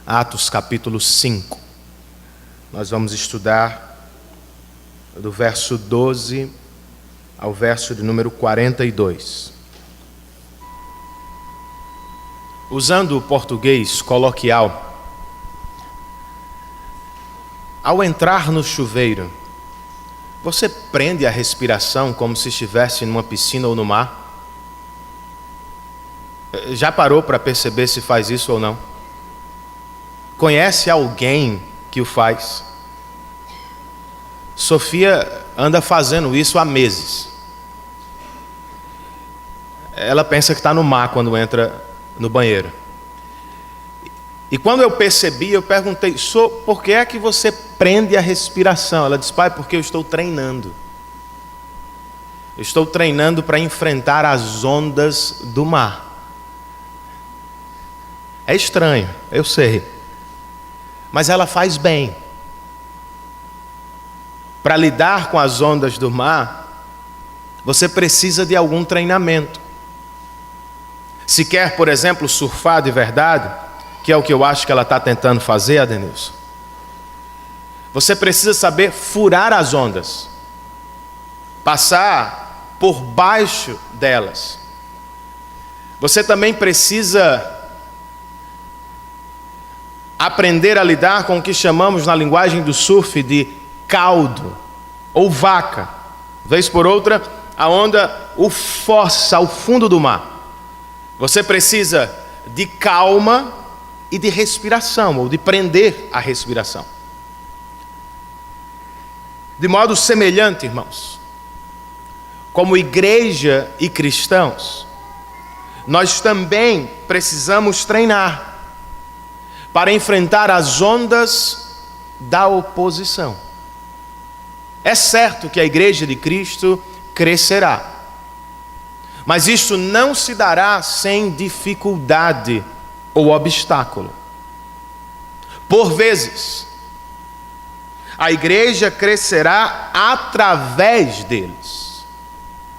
Atos capítulo 5. Nós vamos estudar do verso 12 ao verso de número 42. Usando o português coloquial, ao entrar no chuveiro, você prende a respiração como se estivesse numa piscina ou no mar? Já parou para perceber se faz isso ou não? Conhece alguém que o faz? Sofia anda fazendo isso há meses. Ela pensa que está no mar quando entra no banheiro. E quando eu percebi, eu perguntei: por que é que você prende a respiração? Ela disse: pai, porque eu estou treinando. Eu estou treinando para enfrentar as ondas do mar. É estranho, eu sei. Mas ela faz bem. Para lidar com as ondas do mar, você precisa de algum treinamento. Se quer, por exemplo, surfar de verdade, que é o que eu acho que ela está tentando fazer, Adenilson, você precisa saber furar as ondas, passar por baixo delas. Você também precisa aprender a lidar com o que chamamos na linguagem do surf de caldo ou vaca. Vez por outra, a onda o força ao fundo do mar. Você precisa de calma e de respiração, ou de prender a respiração. De modo semelhante, irmãos, como igreja e cristãos, nós também precisamos treinar para enfrentar as ondas da oposição. É certo que a igreja de Cristo crescerá, mas isso não se dará sem dificuldade ou obstáculo. Por vezes, a igreja crescerá através deles.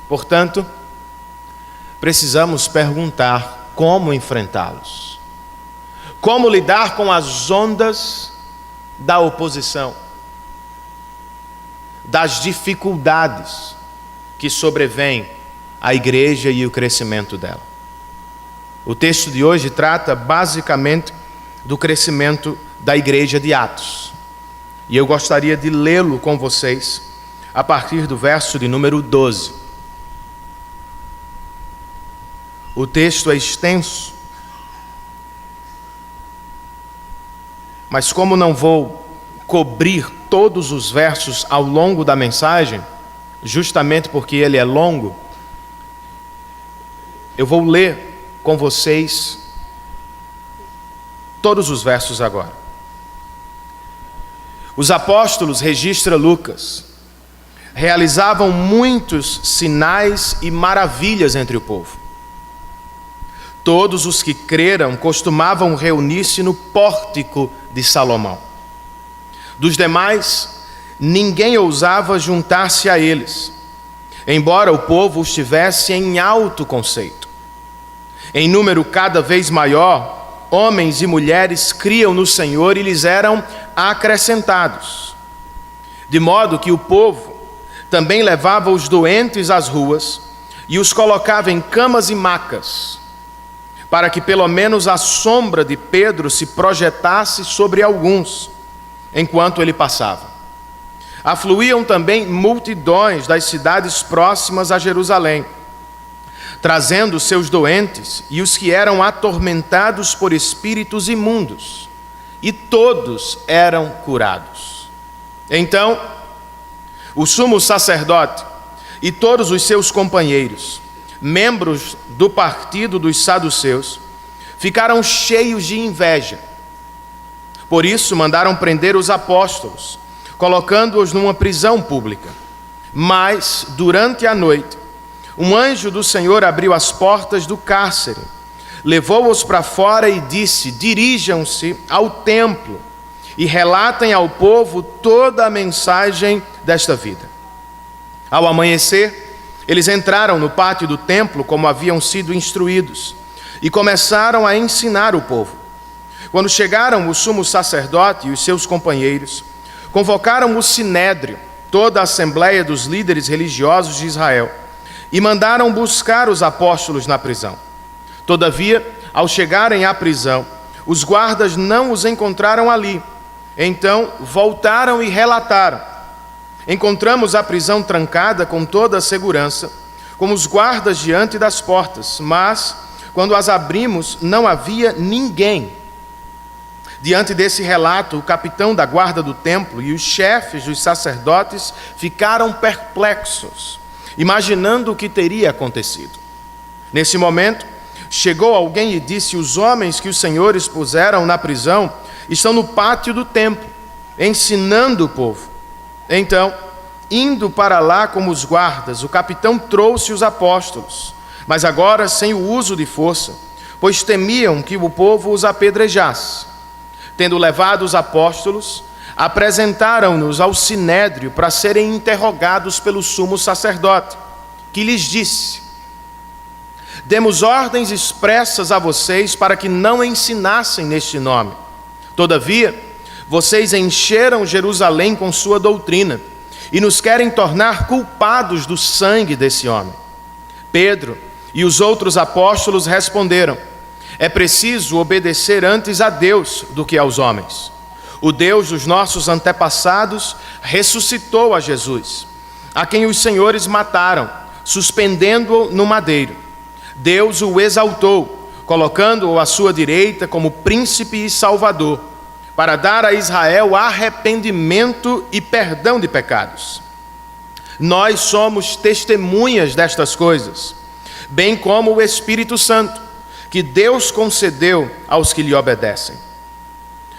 Portanto, precisamos perguntar como enfrentá-los. Como lidar com as ondas da oposição, das dificuldades que sobrevêm à igreja e o crescimento dela. O texto de hoje trata basicamente do crescimento da igreja de Atos. E eu gostaria de lê-lo com vocês a partir do verso de número 12. O texto é extenso, mas como não vou cobrir todos os versos ao longo da mensagem, justamente porque ele é longo, eu vou ler com vocês todos os versos agora. Os apóstolos, registra Lucas, realizavam muitos sinais e maravilhas entre o povo. Todos os que creram costumavam reunir-se no pórtico de Salomão. Dos demais, ninguém ousava juntar-se a eles, embora o povo os tivesse em alto conceito. Em número cada vez maior, homens e mulheres criam no Senhor e lhes eram acrescentados. De modo que o povo também levava os doentes às ruas e os colocava em camas e macas, para que pelo menos a sombra de Pedro se projetasse sobre alguns, enquanto ele passava. Afluíam também multidões das cidades próximas a Jerusalém, trazendo seus doentes e os que eram atormentados por espíritos imundos, e todos eram curados. Então, o sumo sacerdote e todos os seus companheiros, membros do partido dos saduceus, ficaram cheios de inveja. Por isso mandaram prender os apóstolos, colocando-os numa prisão pública. Mas, durante a noite, um anjo do Senhor abriu as portas do cárcere, levou-os para fora e disse: dirijam-se ao templo e relatem ao povo toda a mensagem desta vida. Ao amanhecer, eles entraram no pátio do templo como haviam sido instruídos e começaram a ensinar o povo. Quando chegaram o sumo sacerdote e os seus companheiros, convocaram o sinédrio, toda a assembleia dos líderes religiosos de Israel, e mandaram buscar os apóstolos na prisão. Todavia, ao chegarem à prisão, os guardas não os encontraram ali. Então voltaram e relataram: encontramos a prisão trancada com toda a segurança, com os guardas diante das portas, mas, quando as abrimos, não havia ninguém. Diante desse relato, o capitão da guarda do templo e os chefes dos sacerdotes ficaram perplexos, imaginando o que teria acontecido. Nesse momento, chegou alguém e disse: os homens que os senhores puseram na prisão estão no pátio do templo, ensinando o povo. Então, indo para lá como os guardas, o capitão trouxe os apóstolos, mas agora sem o uso de força, pois temiam que o povo os apedrejasse. Tendo levado os apóstolos, apresentaram-nos ao sinédrio para serem interrogados pelo sumo sacerdote, que lhes disse: demos ordens expressas a vocês para que não ensinassem neste nome. Todavia, vocês encheram Jerusalém com sua doutrina e nos querem tornar culpados do sangue desse homem. Pedro e os outros apóstolos responderam: é preciso obedecer antes a Deus do que aos homens. O Deus dos nossos antepassados ressuscitou a Jesus, a quem os senhores mataram, suspendendo-o no madeiro. Deus o exaltou, colocando-o à sua direita como príncipe e salvador, para dar a Israel arrependimento e perdão de pecados. Nós somos testemunhas destas coisas, bem como o Espírito Santo, que Deus concedeu aos que lhe obedecem.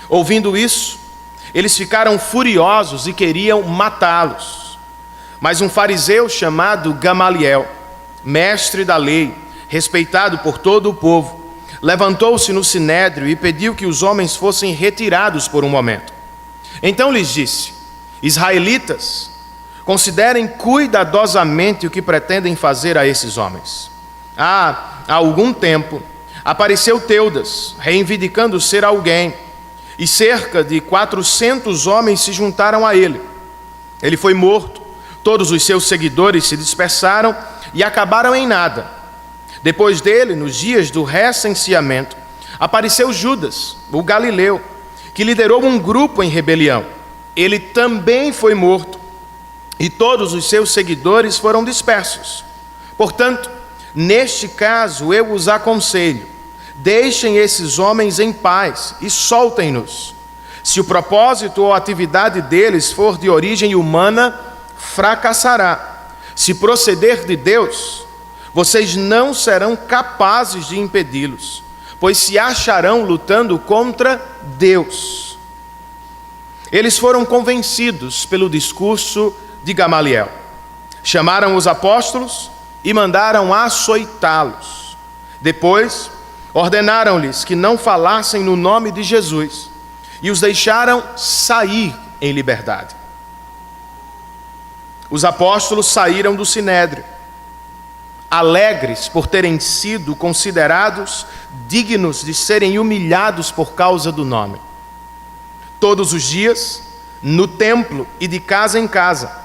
Ouvindo isso, eles ficaram furiosos e queriam matá-los. Mas um fariseu chamado Gamaliel, mestre da lei, respeitado por todo o povo, levantou-se no sinédrio e pediu que os homens fossem retirados por um momento. Então lhes disse: israelitas, considerem cuidadosamente o que pretendem fazer a esses homens. Há algum tempo apareceu Teudas, reivindicando ser alguém, e cerca de 400 homens se juntaram a ele. Ele foi morto, todos os seus seguidores se dispersaram e acabaram em nada. Depois dele, nos dias do recenseamento, apareceu Judas, o galileu, que liderou um grupo em rebelião. Ele também foi morto, e todos os seus seguidores foram dispersos. Portanto, neste caso, eu os aconselho: deixem esses homens em paz e soltem-nos. Se o propósito ou atividade deles for de origem humana, fracassará. Se proceder de Deus, vocês não serão capazes de impedi-los, pois se acharão lutando contra Deus. Eles foram convencidos pelo discurso de Gamaliel. Chamaram os apóstolos e mandaram açoitá-los. Depois, ordenaram-lhes que não falassem no nome de Jesus e os deixaram sair em liberdade. Os apóstolos saíram do sinédrio, alegres por terem sido considerados dignos de serem humilhados por causa do nome. Todos os dias, no templo e de casa em casa,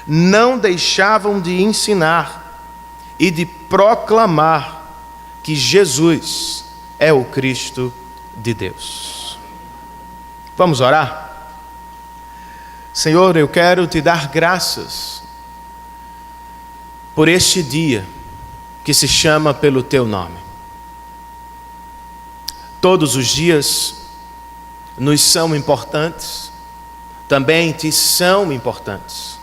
não deixavam de ensinar e de proclamar que Jesus é o Cristo de Deus. Vamos orar? Senhor, eu quero te dar graças por este dia que se chama pelo teu nome. Todos os dias nos são importantes, também te são importantes.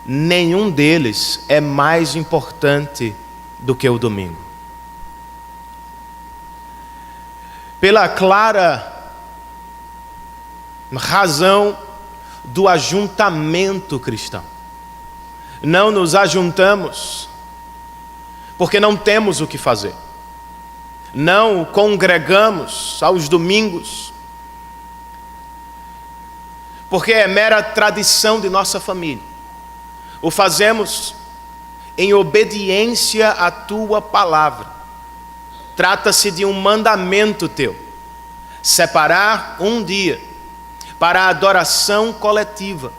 Nenhum deles é mais importante do que o domingo. Pela clara razão do ajuntamento cristão. Não nos ajuntamos porque não temos o que fazer. Não congregamos aos domingos porque é mera tradição de nossa família. O fazemos em obediência à tua palavra. Trata-se de um mandamento teu. separar um dia para a adoração coletiva,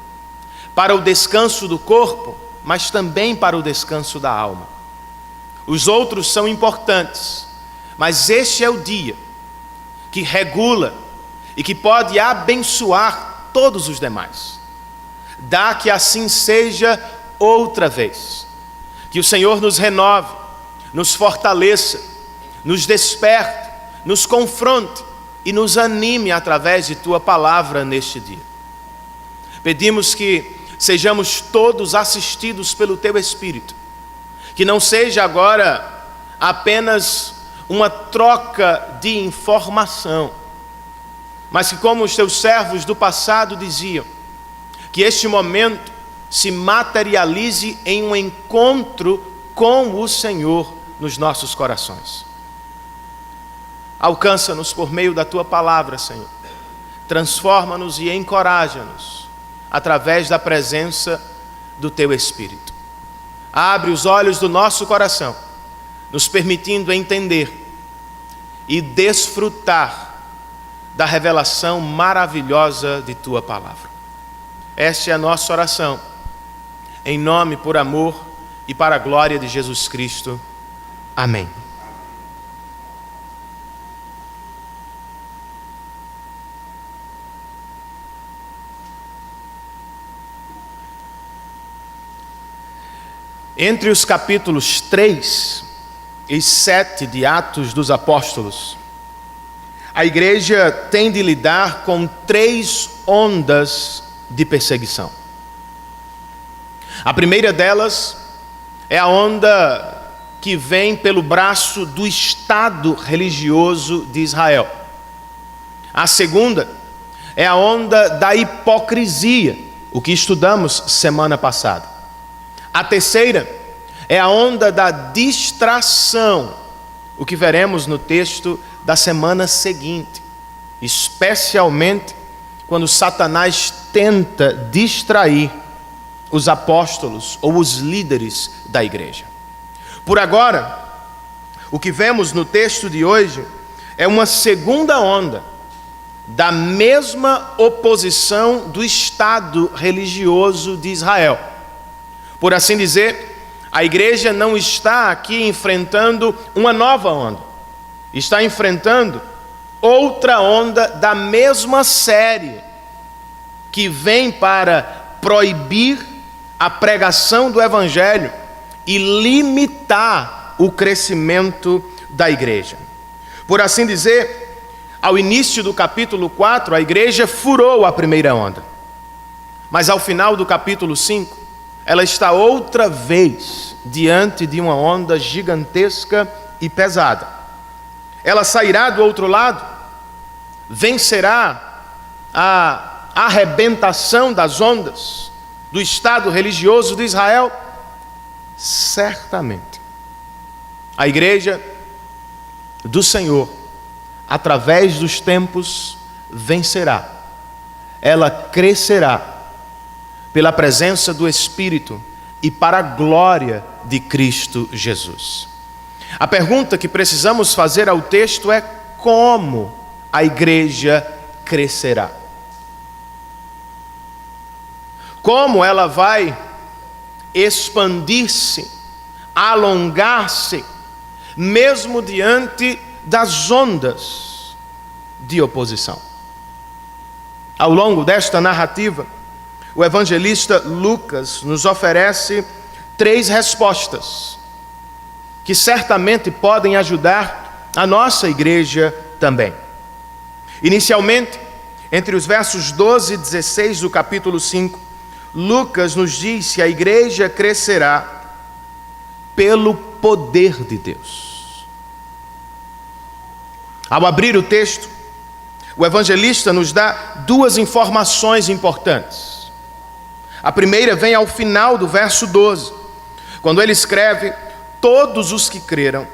para o descanso do corpo, mas também para o descanso da alma. Os outros são importantes, mas este é o dia que regula e que pode abençoar todos os demais. Dá que assim seja outra vez. Que o Senhor nos renove, nos fortaleça, nos desperte, nos confronte e nos anime através de Tua palavra neste dia. Pedimos que sejamos todos assistidos pelo Teu Espírito, que não seja agora apenas uma troca de informação, mas que, como os Teus servos do passado diziam, que este momento se materialize em um encontro com o Senhor nos nossos corações. Alcança-nos por meio da Tua palavra, Senhor. Transforma-nos e encoraja-nos através da presença do Teu Espírito. Abre os olhos do nosso coração, nos permitindo entender e desfrutar da revelação maravilhosa de Tua palavra. Esta é a nossa oração, em nome, por amor e para a glória de Jesus Cristo. Amém. Entre os capítulos 3 e 7 de Atos dos Apóstolos, a igreja tem de lidar com 3 ondas de perseguição. A primeira delas é a onda que vem pelo braço do Estado religioso de Israel. A segunda é a onda da hipocrisia, o que estudamos semana passada. A terceira é a onda da distração, o que veremos no texto da semana seguinte, especialmente quando Satanás tenta distrair os apóstolos ou os líderes da igreja. Por agora, o que vemos no texto de hoje é uma segunda onda da mesma oposição do Estado religioso de Israel. Por assim dizer, a igreja não está aqui enfrentando uma nova onda, está enfrentando outra onda da mesma série, que vem para proibir a pregação do Evangelho e limitar o crescimento da igreja. Por assim dizer, ao início do capítulo 4, a igreja furou a primeira onda. Mas ao final do capítulo 5, ela está outra vez diante de uma onda gigantesca e pesada. Ela sairá do outro lado, vencerá a arrebentação das ondas do Estado religioso de Israel? Certamente. A igreja do Senhor, através dos tempos, vencerá. Ela crescerá pela presença do Espírito e para a glória de Cristo Jesus. A pergunta que precisamos fazer ao texto é: como a igreja crescerá? Como ela vai expandir-se, alongar-se, mesmo diante das ondas de oposição? Ao longo desta narrativa, o evangelista Lucas nos oferece 3 respostas, que certamente podem ajudar a nossa igreja também. Inicialmente, entre os versos 12 e 16 do capítulo 5, Lucas nos diz que a igreja crescerá pelo poder de Deus. Ao abrir o texto, o evangelista nos dá 2 informações importantes. A primeira vem ao final do verso 12, quando ele escreve: todos os que creram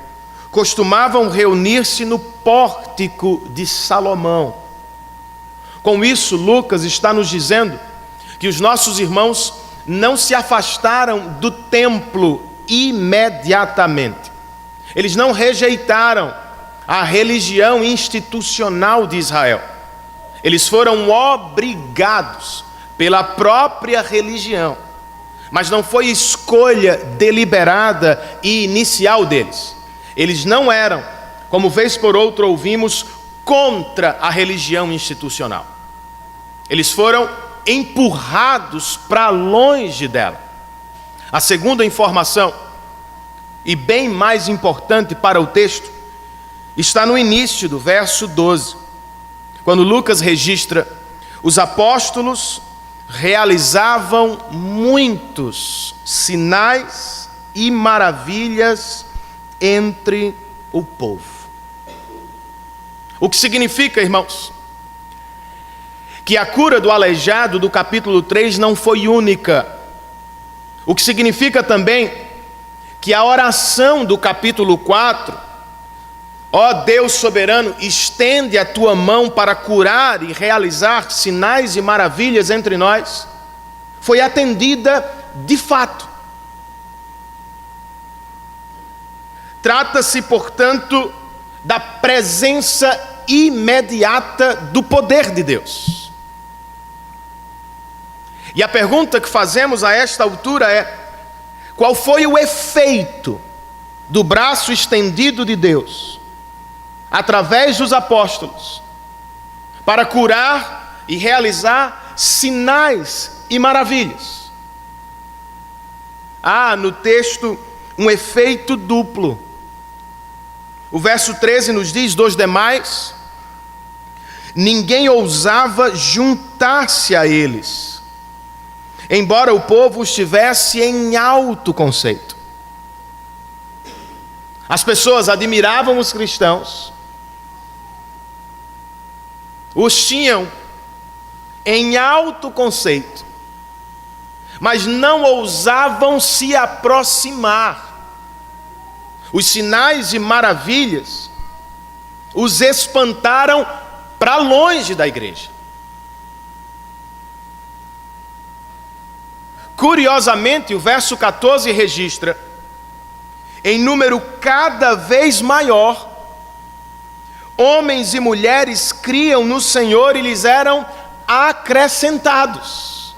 costumavam reunir-se no pórtico de Salomão. Com isso, Lucas está nos dizendo que os nossos irmãos não se afastaram do templo imediatamente. Eles não rejeitaram a religião institucional de Israel. Eles foram obrigados pela própria religião, mas não foi escolha deliberada e inicial deles. Eles não eram, como vez por outra ouvimos, contra a religião institucional. Eles foram empurrados para longe dela. A segunda informação, e bem mais importante para o texto, está no início do verso 12, quando Lucas registra: os apóstolos realizavam muitos sinais e maravilhas entre o povo. O que significa, irmãos, que a cura do aleijado do capítulo 3 não foi única. O que significa também que a oração do capítulo 4, ó Deus soberano, estende a tua mão para curar e realizar sinais e maravilhas entre nós, foi atendida de fato. Trata-se, portanto, da presença imediata do poder de Deus. E a pergunta que fazemos a esta altura é: qual foi o efeito do braço estendido de Deus, através dos apóstolos, para curar e realizar sinais e maravilhas? Há no texto um efeito duplo. O verso 13 nos diz: dos demais, ninguém ousava juntar-se a eles, embora o povo estivesse em alto conceito. As pessoas admiravam os cristãos, os tinham em alto conceito, mas não ousavam se aproximar. Os sinais e maravilhas os espantaram para longe da igreja. Curiosamente, o verso 14 registra: em número cada vez maior, homens e mulheres criam no Senhor e lhes eram acrescentados.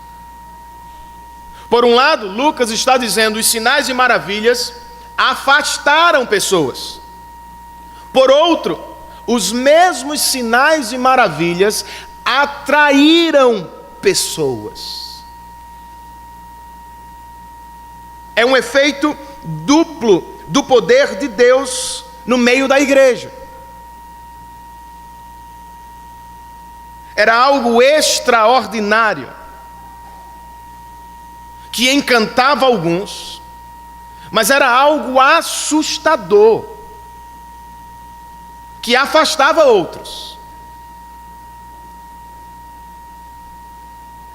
Por um lado, Lucas está dizendo: os sinais e maravilhas afastaram pessoas. Por outro, os mesmos sinais e maravilhas atraíram pessoas. É um efeito duplo do poder de Deus no meio da igreja. Era algo extraordinário que encantava alguns, mas era algo assustador que afastava outros.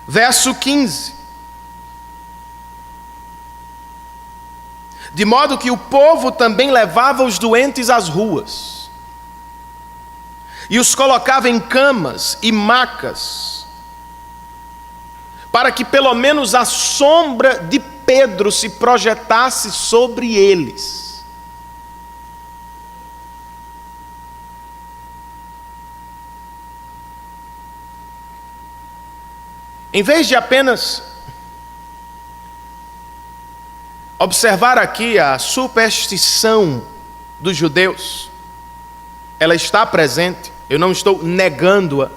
Verso 15: de modo que o povo também levava os doentes às ruas e os colocava em camas e macas, para que pelo menos a sombra de Pedro se projetasse sobre eles. Em vez de apenas observar aqui a superstição dos judeus, ela está presente, eu não estou negando-a.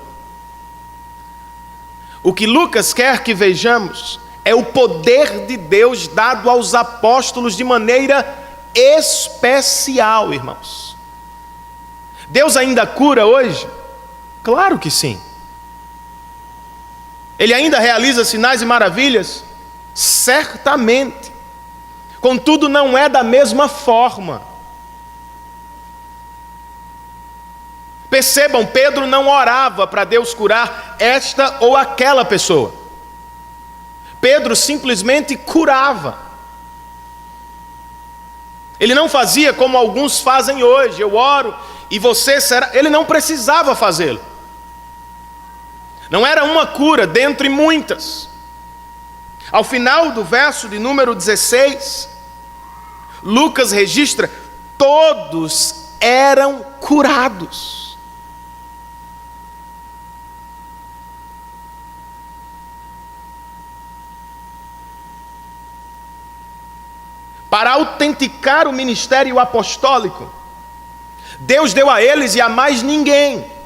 O que Lucas quer que vejamos é o poder de Deus dado aos apóstolos de maneira especial, irmãos. Deus ainda cura hoje? Claro que sim. Ele ainda realiza sinais e maravilhas? Certamente. Contudo, não é da mesma forma. Percebam, Pedro não orava para Deus curar esta ou aquela pessoa. Pedro simplesmente curava. Ele não fazia como alguns fazem hoje: eu oro e você será. Ele não precisava fazê-lo. Não era uma cura dentre muitas. Ao final do verso de número 16, Lucas registra: todos eram curados. Para autenticar o ministério apostólico, Deus deu a eles e a mais ninguém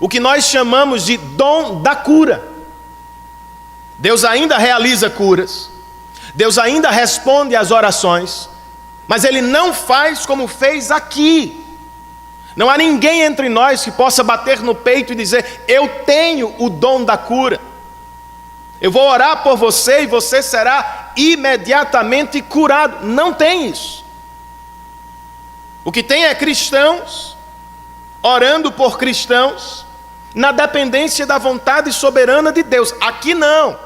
o que nós chamamos de dom da cura. Deus ainda realiza curas, Deus ainda responde às orações, mas Ele não faz como fez aqui. Não há ninguém entre nós que possa bater no peito e dizer: eu tenho o dom da cura, eu vou orar por você e você será imediatamente curado. Não tem isso. O que tem é cristãos orando por cristãos na dependência da vontade soberana de Deus. Aqui não.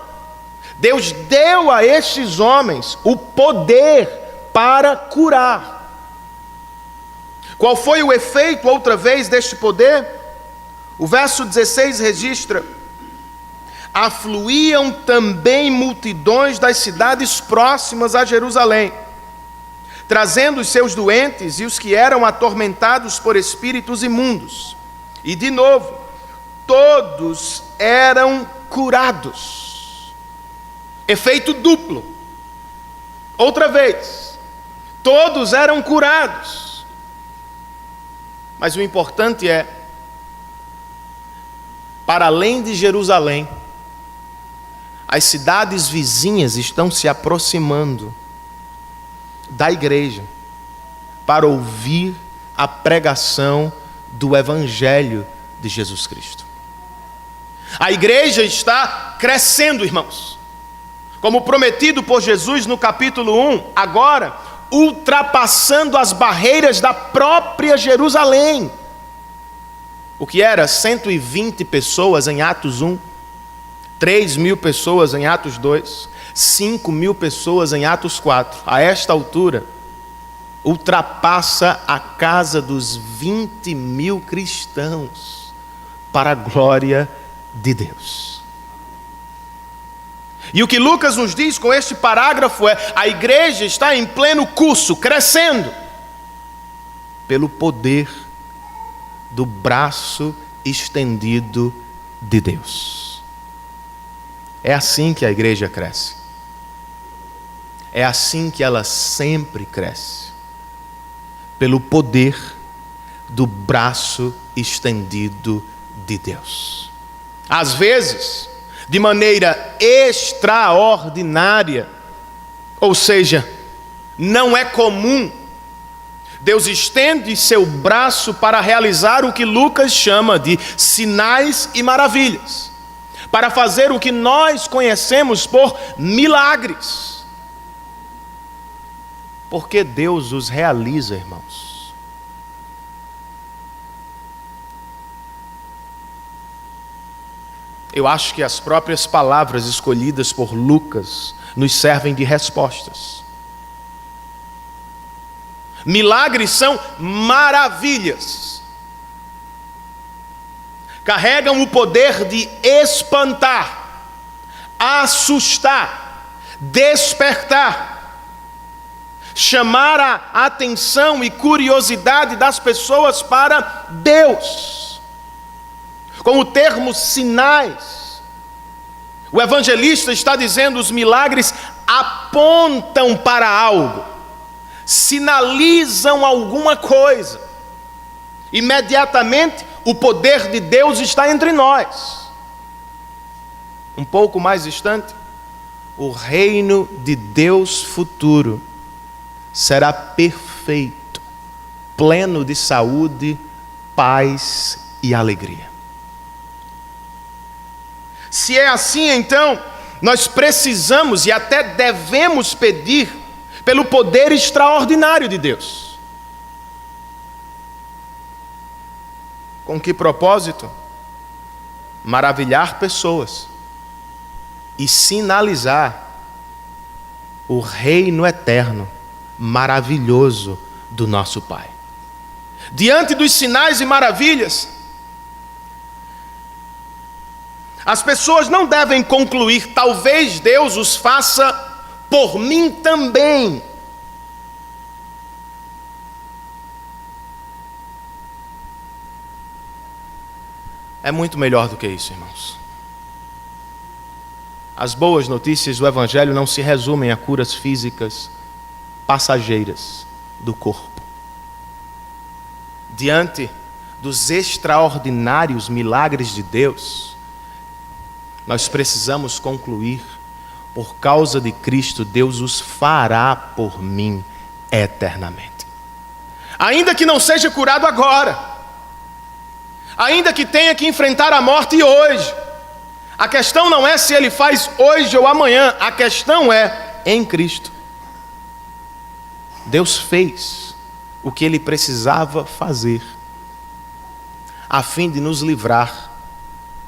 Deus deu a estes homens o poder para curar. Qual foi o efeito, outra vez, deste poder? O verso 16 registra: afluíam também multidões das cidades próximas a Jerusalém, trazendo os seus doentes e os que eram atormentados por espíritos imundos. E de novo, todos eram curados. Efeito duplo. Outra vez, todos eram curados. Mas o importante é, para além de Jerusalém, as cidades vizinhas estão se aproximando da igreja para ouvir a pregação do Evangelho de Jesus Cristo. A igreja está crescendo, irmãos. Como prometido por Jesus no capítulo 1, agora ultrapassando as barreiras da própria Jerusalém. O que era 120 pessoas em Atos 1, 3.000 pessoas em Atos 2, 5.000 pessoas em Atos 4. A esta altura, ultrapassa a casa dos 20.000 cristãos, para a glória de Deus. E o que Lucas nos diz com este parágrafo é: a igreja está em pleno curso, crescendo, pelo poder do braço estendido de Deus. É assim que a igreja cresce. É assim que ela sempre cresce, pelo poder do braço estendido de Deus. Às vezes, de maneira extraordinária, ou seja, não é comum, Deus estende seu braço para realizar o que Lucas chama de sinais e maravilhas, para fazer o que nós conhecemos por milagres. Porque Deus os realiza, irmãos. Eu acho que as próprias palavras escolhidas por Lucas nos servem de respostas. Milagres são maravilhas. Carregam o poder de espantar, assustar, despertar, chamar a atenção e curiosidade das pessoas para Deus. Com o termo sinais, o evangelista está dizendo: os milagres apontam para algo, sinalizam alguma coisa. Imediatamente o poder de Deus está entre nós. Um pouco mais distante, o reino de Deus futuro será perfeito, pleno de saúde, paz e alegria. Se é assim, então, nós precisamos e até devemos pedir pelo poder extraordinário de Deus. Com que propósito? Maravilhar pessoas e sinalizar o reino eterno, maravilhoso do nosso Pai. Diante dos sinais e maravilhas, as pessoas não devem concluir: talvez Deus os faça por mim também. é muito melhor do que isso, irmãos. As boas notícias do Evangelho não se resumem a curas físicas passageiras do corpo. Diante dos extraordinários milagres de Deus, nós precisamos concluir: por causa de Cristo, Deus os fará por mim eternamente. Ainda que não seja curado agora, ainda que tenha que enfrentar a morte hoje, a questão não é se ele faz hoje ou amanhã, a questão é em Cristo. Deus fez o que ele precisava fazer, a fim de nos livrar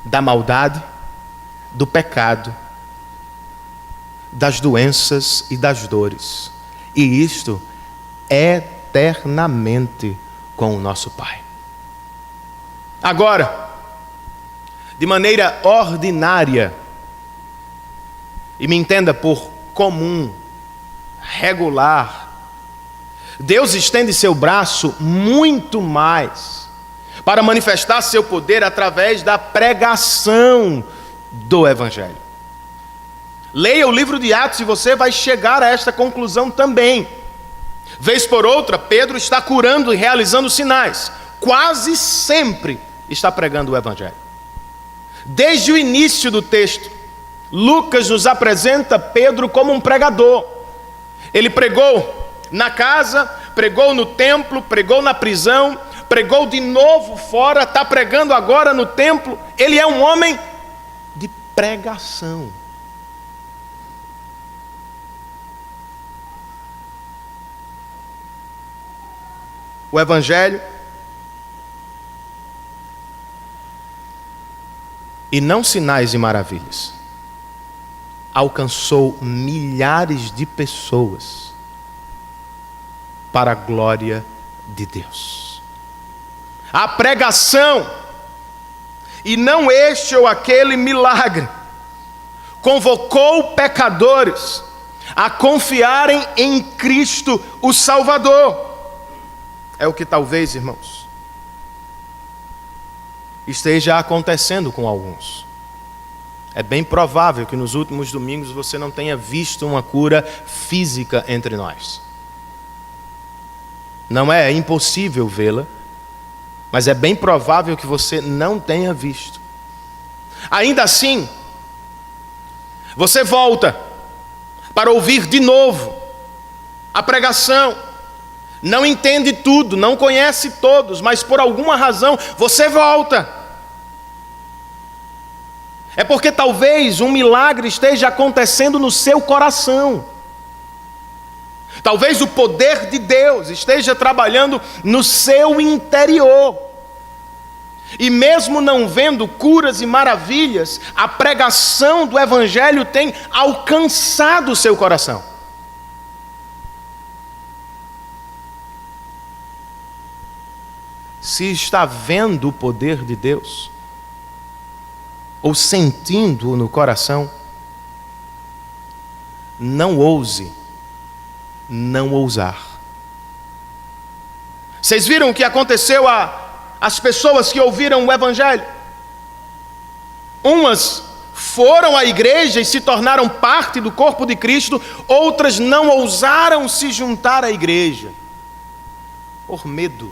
da maldade, do pecado, das doenças e das dores, e isto eternamente com o nosso Pai. Agora, de maneira ordinária, e me entenda por comum, regular, Deus estende seu braço muito mais para manifestar seu poder através da pregação do Evangelho. Leia o livro de Atos e você vai chegar a esta conclusão também. Vez por outra, Pedro está curando e realizando sinais. Quase sempre está pregando o Evangelho. Desde o início do texto, Lucas nos apresenta Pedro como um pregador. Ele pregou na casa, pregou no templo, pregou na prisão, pregou de novo fora, está pregando agora no templo. Ele é um homem de pregação. O Evangelho, e não sinais e maravilhas, alcançou milhares de pessoas para a glória de Deus. A pregação, e não este ou aquele milagre, convocou pecadores a confiarem em Cristo, o Salvador. É o que talvez, irmãos, esteja acontecendo com alguns. É bem provável que nos últimos domingos você não tenha visto uma cura física entre nós. Não é impossível vê-la, mas é bem provável que você não tenha visto. Ainda assim, você volta para ouvir de novo a pregação. Não entende tudo, não conhece todos, mas por alguma razão você volta. É porque talvez um milagre esteja acontecendo no seu coração. Talvez o poder de Deus esteja trabalhando no seu interior. E mesmo não vendo curas e maravilhas, a pregação do Evangelho tem alcançado o seu coração. Se está vendo o poder de Deus, ou sentindo-o no coração, não ouse não ousar. Vocês viram o que aconteceu às pessoas que ouviram o Evangelho? Umas foram à igreja e se tornaram parte do corpo de Cristo, outras não ousaram se juntar à igreja, por medo.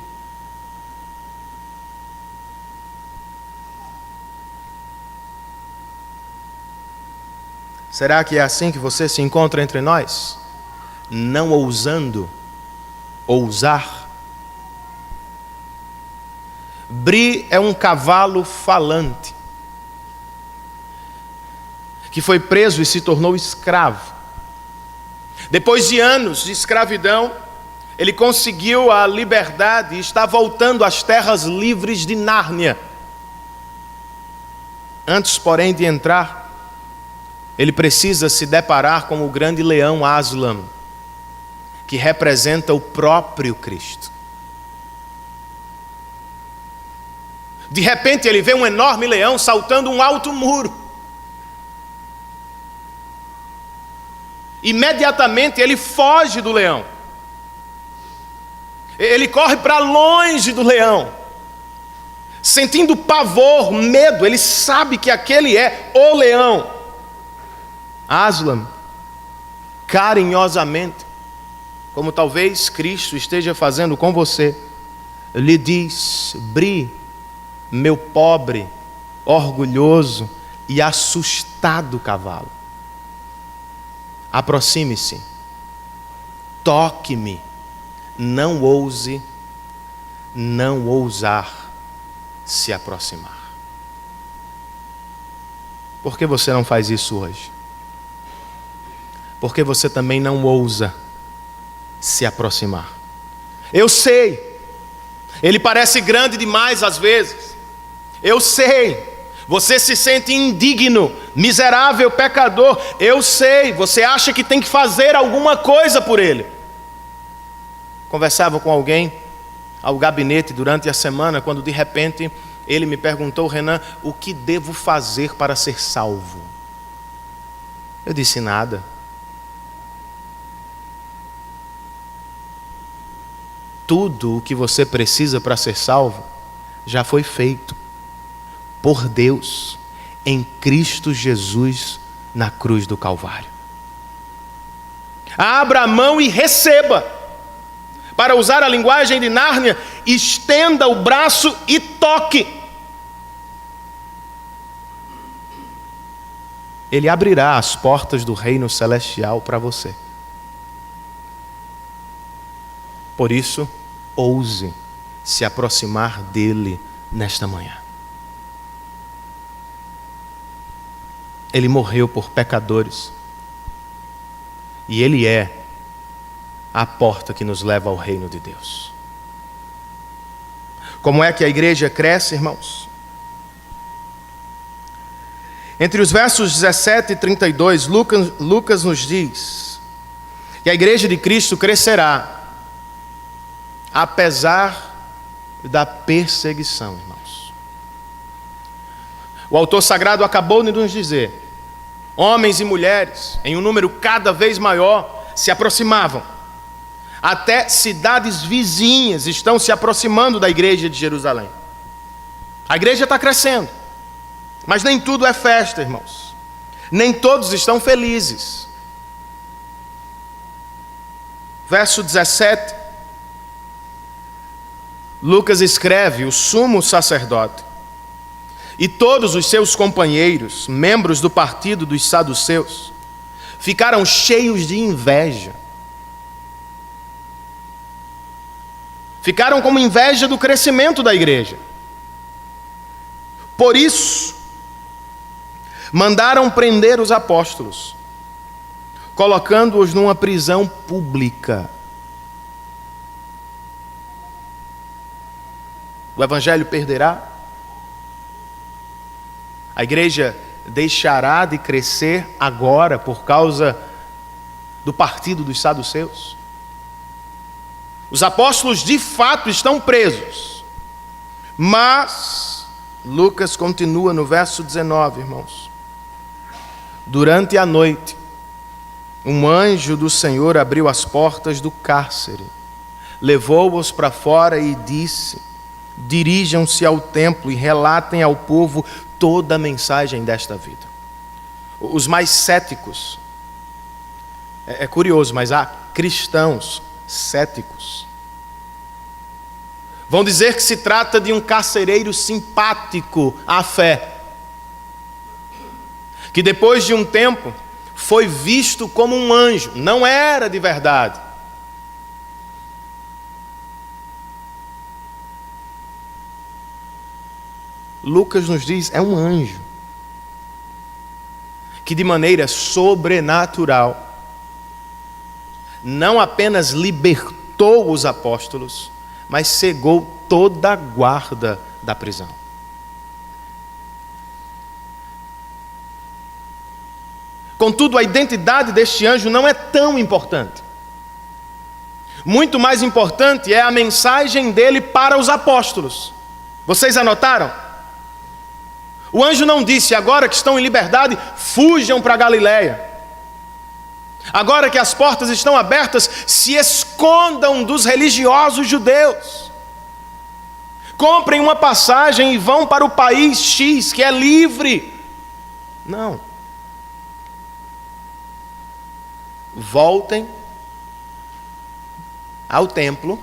Será que é assim que você se encontra entre nós? Não ousando ousar? Bri é um cavalo falante que foi preso e se tornou escravo. Depois de anos de escravidão, ele conseguiu a liberdade e está voltando às terras livres de Nárnia. Antes, porém, de entrar, ele precisa se deparar com o grande leão Aslan, que representa o próprio Cristo. De repente ele vê um enorme leão saltando um alto muro. Imediatamente ele foge do leão. Ele corre para longe do leão, sentindo pavor, medo. Ele sabe que aquele é o leão. Aslan, carinhosamente, como talvez Cristo esteja fazendo com você, lhe diz: Bri, meu pobre, orgulhoso e assustado cavalo, aproxime-se, toque-me, não ouse, não ousar se aproximar. Por que você não faz isso hoje? Porque você também não ousa se aproximar. Eu sei, ele parece grande demais às vezes. Eu sei, você se sente indigno, miserável, pecador. Eu sei, você acha que tem que fazer alguma coisa por ele. Conversava com alguém ao gabinete durante a semana, quando de repente ele me perguntou: Renan, o que devo fazer para ser salvo? Eu disse: nada. Tudo o que você precisa para ser salvo já foi feito por Deus em Cristo Jesus na cruz do Calvário. Abra a mão e receba. Para usar a linguagem de Nárnia, estenda o braço e toque. Ele abrirá as portas do reino celestial para você. Por isso, ouse se aproximar dele nesta manhã. Ele morreu por pecadores. E ele é a porta que nos leva ao reino de Deus. Como é que a igreja cresce, irmãos? Entre os versos 17 e 32, Lucas nos diz que a igreja de Cristo crescerá apesar da perseguição, irmãos. O autor sagrado acabou de nos dizer: homens e mulheres, em um número cada vez maior, se aproximavam. Até cidades vizinhas estão se aproximando da igreja de Jerusalém. A igreja está crescendo, mas nem tudo é festa, irmãos. Nem todos estão felizes. Verso 17, Lucas escreve: o sumo sacerdote e todos os seus companheiros, membros do partido dos saduceus, ficaram cheios de inveja. Ficaram com inveja do crescimento da igreja. Por isso, mandaram prender os apóstolos, colocando-os numa prisão pública. O evangelho perderá? A igreja deixará de crescer agora por causa do partido dos saduceus? Os apóstolos de fato estão presos. Mas Lucas continua no verso 19, irmãos. Durante a noite, um anjo do Senhor abriu as portas do cárcere, levou-os para fora e disse: dirijam-se ao templo e relatem ao povo toda a mensagem desta vida. Os mais céticos, é curioso, mas há cristãos céticos, vão dizer que se trata de um carcereiro simpático à fé, que depois de um tempo foi visto como um anjo. Não era de verdade. Lucas nos diz, é um anjo que de maneira sobrenatural não apenas libertou os apóstolos, mas cegou toda a guarda da prisão. Contudo, a identidade deste anjo não é tão importante. Muito mais importante é a mensagem dele para os apóstolos. Vocês anotaram? O anjo não disse: agora que estão em liberdade, fujam para a Galileia. Agora que as portas estão abertas, se escondam dos religiosos judeus. Comprem uma passagem e vão para o país X, que é livre. Não. Voltem ao templo,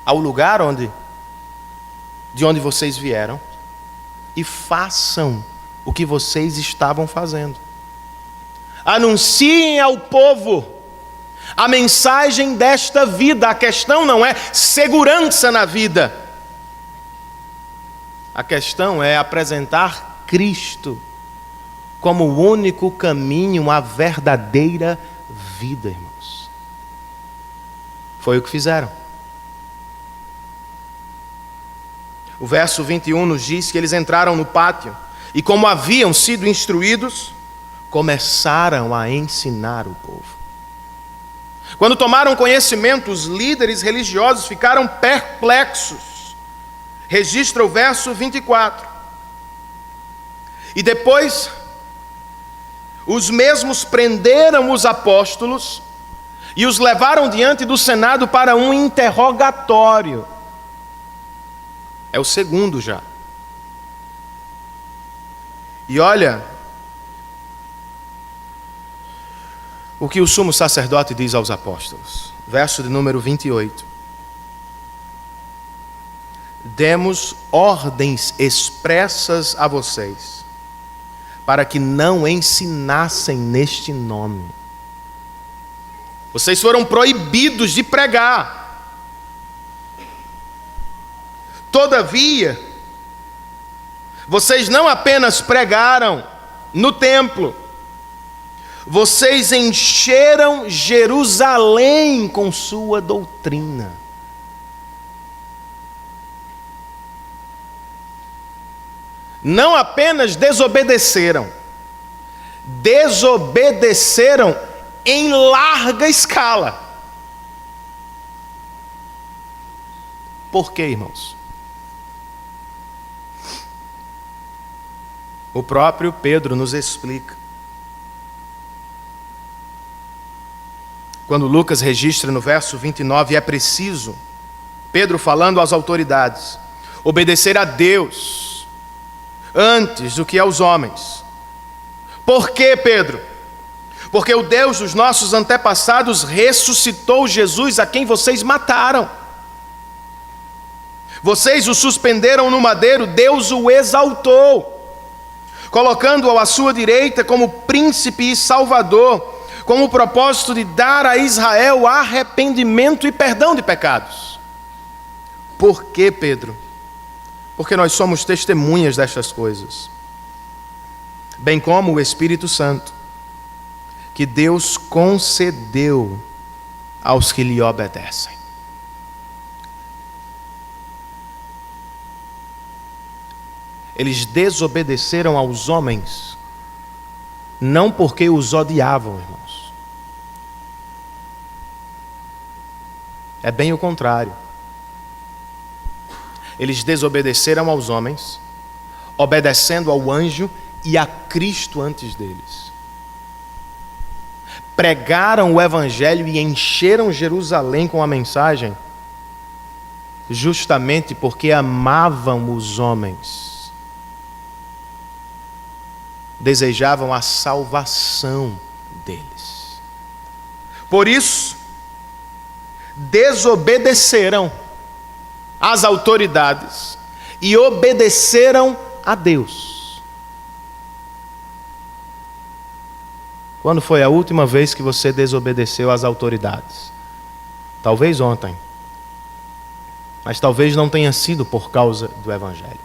ao lugar de onde vocês vieram, e façam o que vocês estavam fazendo. Anunciem ao povo a mensagem desta vida. A questão não é segurança na vida. A questão é apresentar Cristo como o único caminho à verdadeira vida, irmãos. Foi o que fizeram. O verso 21 nos diz que eles entraram no pátio e, como haviam sido instruídos, começaram a ensinar o povo. Quando tomaram conhecimento, os líderes religiosos ficaram perplexos. Registra o verso 24. E depois, os mesmos prenderam os apóstolos e os levaram diante do Senado para um interrogatório. É o segundo já. E olha o que o sumo sacerdote diz aos apóstolos. Verso de número 28. Demos ordens expressas a vocês, para que não ensinassem neste nome. Vocês foram proibidos de pregar. Todavia, vocês não apenas pregaram no templo, vocês encheram Jerusalém com sua doutrina. Não apenas desobedeceram em larga escala. Por quê, irmãos? O próprio Pedro nos explica. Quando Lucas registra no verso 29, é preciso, Pedro falando às autoridades, obedecer a Deus antes do que aos homens. Por quê, Pedro? Porque o Deus dos nossos antepassados ressuscitou Jesus, a quem vocês mataram. Vocês o suspenderam no madeiro, Deus o exaltou, colocando-o à sua direita como príncipe e salvador, com o propósito de dar a Israel arrependimento e perdão de pecados. Por quê, Pedro? Porque nós somos testemunhas destas coisas, bem como o Espírito Santo, que Deus concedeu aos que lhe obedecem. Eles desobedeceram aos homens, não porque os odiavam, irmãos. É bem o contrário. Eles desobedeceram aos homens, obedecendo ao anjo e a Cristo antes deles. Pregaram o evangelho e encheram Jerusalém com a mensagem, justamente porque amavam os homens. Desejavam a salvação deles. Por isso, desobedeceram às autoridades e obedeceram a Deus. Quando foi a última vez que você desobedeceu às autoridades? Talvez ontem, mas talvez não tenha sido por causa do Evangelho.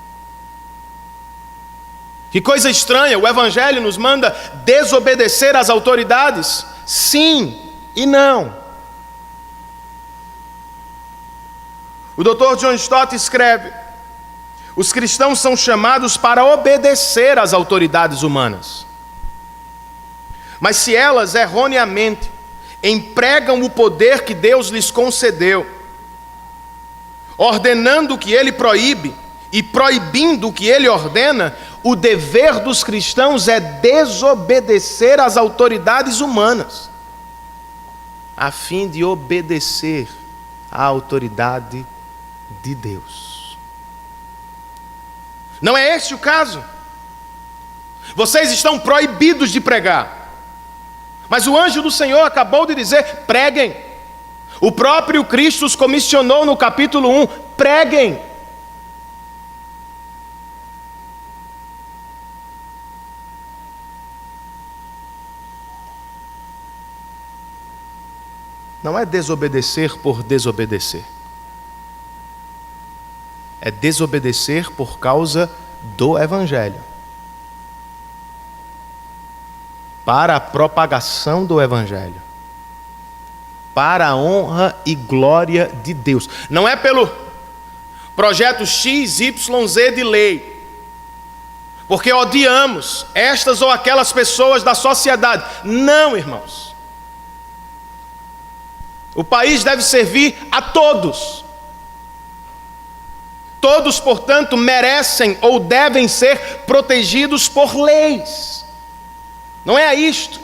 Que coisa estranha, o Evangelho nos manda desobedecer às autoridades? Sim e não. O Dr. John Stott escreve: os cristãos são chamados para obedecer às autoridades humanas. Mas se elas erroneamente empregam o poder que Deus lhes concedeu, ordenando o que Ele proíbe e proibindo o que Ele ordena, o dever dos cristãos é desobedecer às autoridades humanas, a fim de obedecer à autoridade de Deus. Não é esse o caso. Vocês estão proibidos de pregar. Mas o anjo do Senhor acabou de dizer: preguem. O próprio Cristo os comissionou no capítulo 1: preguem. Não é desobedecer por desobedecer. É desobedecer por causa do Evangelho. Para a propagação do Evangelho. Para a honra e glória de Deus. Não é pelo projeto X, Y, Z de lei. Porque odiamos estas ou aquelas pessoas da sociedade. Não, irmãos. O país deve servir a todos. Todos, portanto, merecem ou devem ser protegidos por leis. Não é isto.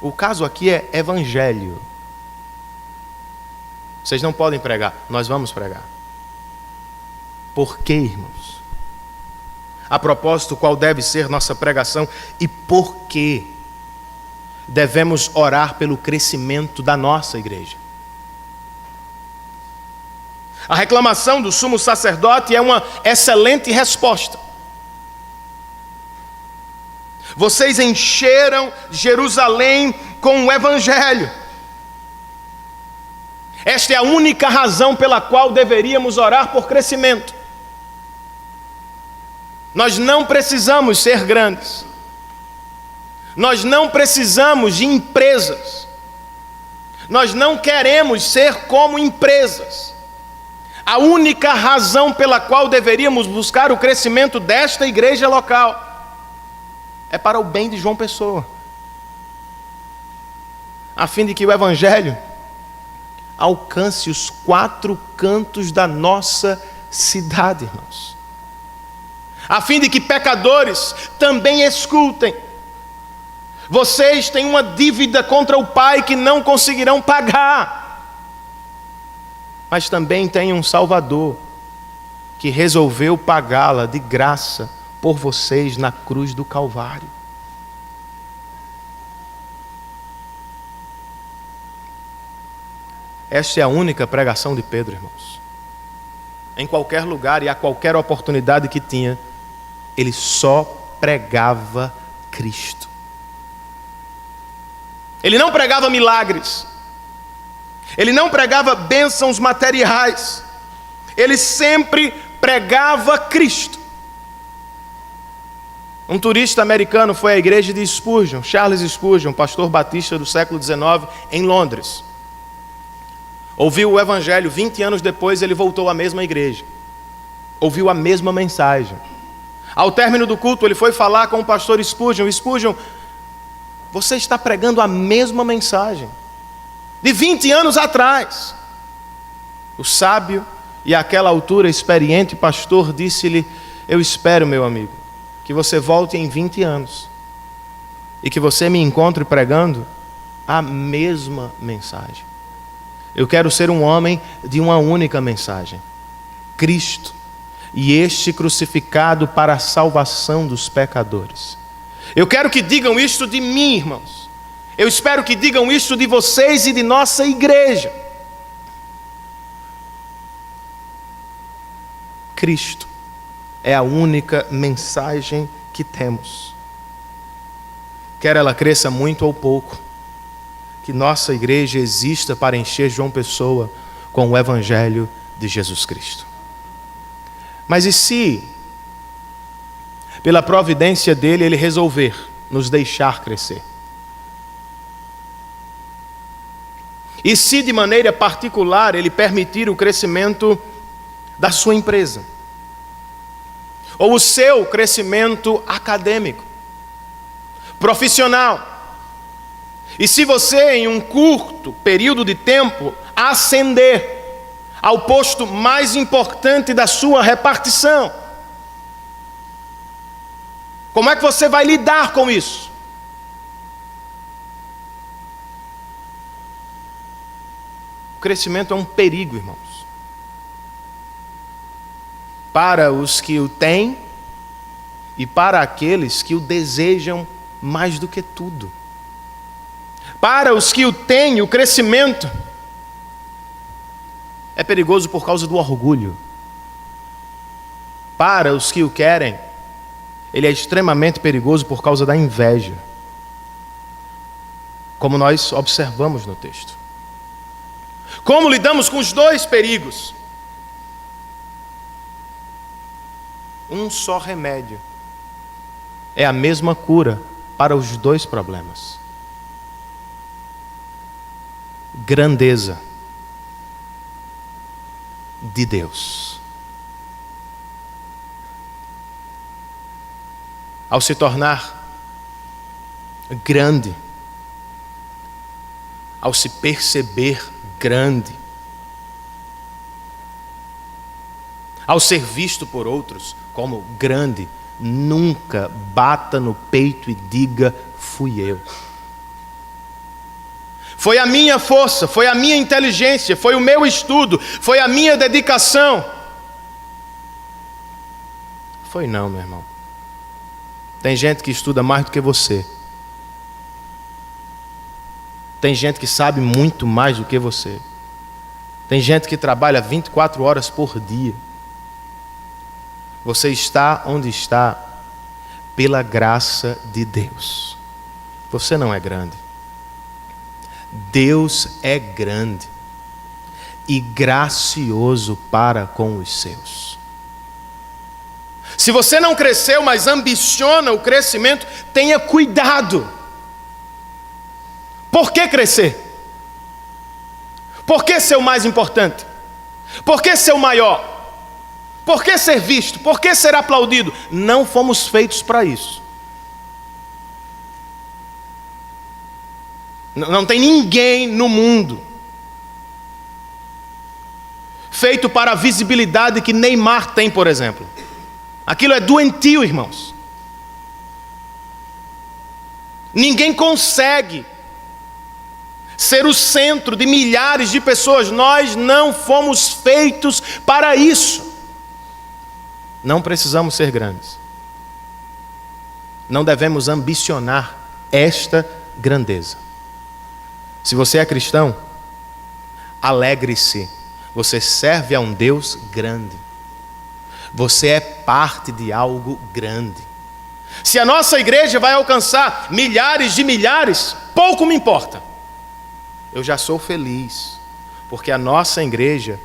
O caso aqui é evangelho. Vocês não podem pregar, nós vamos pregar. Por quê, irmãos? A propósito, qual deve ser nossa pregação e por quê devemos orar pelo crescimento da nossa igreja? A reclamação do sumo sacerdote é uma excelente resposta. Vocês encheram Jerusalém com o Evangelho. Esta é a única razão pela qual deveríamos orar por crescimento. Nós não precisamos ser grandes. Nós não precisamos de empresas. Nós não queremos ser como empresas. A única razão pela qual deveríamos buscar o crescimento desta igreja local é para o bem de João Pessoa, a fim de que o Evangelho alcance os 4 cantos da nossa cidade, irmãos. A fim de que pecadores também escutem. Vocês têm uma dívida contra o Pai que não conseguirão pagar. Mas também tem um Salvador que resolveu pagá-la de graça por vocês na cruz do Calvário. Esta é a única pregação de Pedro, irmãos. Em qualquer lugar e a qualquer oportunidade que tinha, ele só pregava Cristo. Ele não pregava milagres. Ele não pregava bênçãos materiais. Ele sempre pregava Cristo. Um turista americano foi à igreja de Spurgeon, Charles Spurgeon, pastor batista do século XIX, em Londres. Ouviu o evangelho, 20 anos depois ele voltou à mesma igreja. Ouviu a mesma mensagem. Ao término do culto ele foi falar com o pastor Spurgeon. Spurgeon, você está pregando a mesma mensagem de 20 anos atrás. O sábio e àquela altura experiente pastor disse-lhe: eu espero, meu amigo, que você volte em 20 anos e que você me encontre pregando a mesma mensagem. Eu quero ser um homem de uma única mensagem: Cristo, e este crucificado para a salvação dos pecadores. Eu quero que digam isto de mim, irmãos. Eu espero que digam isto de vocês e de nossa igreja. Cristo é a única mensagem que temos. Quer ela cresça muito ou pouco, que nossa igreja exista para encher João Pessoa com o Evangelho de Jesus Cristo. Mas e se, pela providência dele, ele resolver nos deixar crescer? E se, de maneira particular, ele permitir o crescimento da sua empresa? Ou o seu crescimento acadêmico, profissional? E se você, em um curto período de tempo, ascender ao posto mais importante da sua repartição, como é que você vai lidar com isso? O crescimento é um perigo, irmãos. Para os que o têm e para aqueles que o desejam mais do que tudo. Para os que o têm, o crescimento é perigoso por causa do orgulho. Para os que o querem, ele é extremamente perigoso por causa da inveja. Como nós observamos no texto. Como lidamos com os dois perigos? Um só remédio é a mesma cura para os dois problemas. Grandeza de Deus. Ao se tornar grande, ao se perceber grande, ao ser visto por outros como grande, nunca bata no peito e diga: fui eu. Foi a minha força, foi a minha inteligência, foi o meu estudo, foi a minha dedicação. Foi não, meu irmão. Tem gente que estuda mais do que você. Tem gente que sabe muito mais do que você. Tem gente que trabalha 24 horas por dia. Você está onde está pela graça de Deus. Você não é grande. Deus é grande e gracioso para com os seus. Se você não cresceu, mas ambiciona o crescimento, tenha cuidado. Por que crescer? Por que ser o mais importante? Por que ser o maior? Por que ser visto? Por que ser aplaudido? Não fomos feitos para isso. Não tem ninguém no mundo feito para a visibilidade que Neymar tem, por exemplo. Aquilo é doentio, irmãos. Ninguém consegue ser o centro de milhares de pessoas. Nós não fomos feitos para isso. Não precisamos ser grandes. Não devemos ambicionar esta grandeza. Se você é cristão, alegre-se. Você serve a um Deus grande. Você é parte de algo grande. Se a nossa igreja vai alcançar milhares de milhares, pouco me importa. Eu já sou feliz, porque a nossa igreja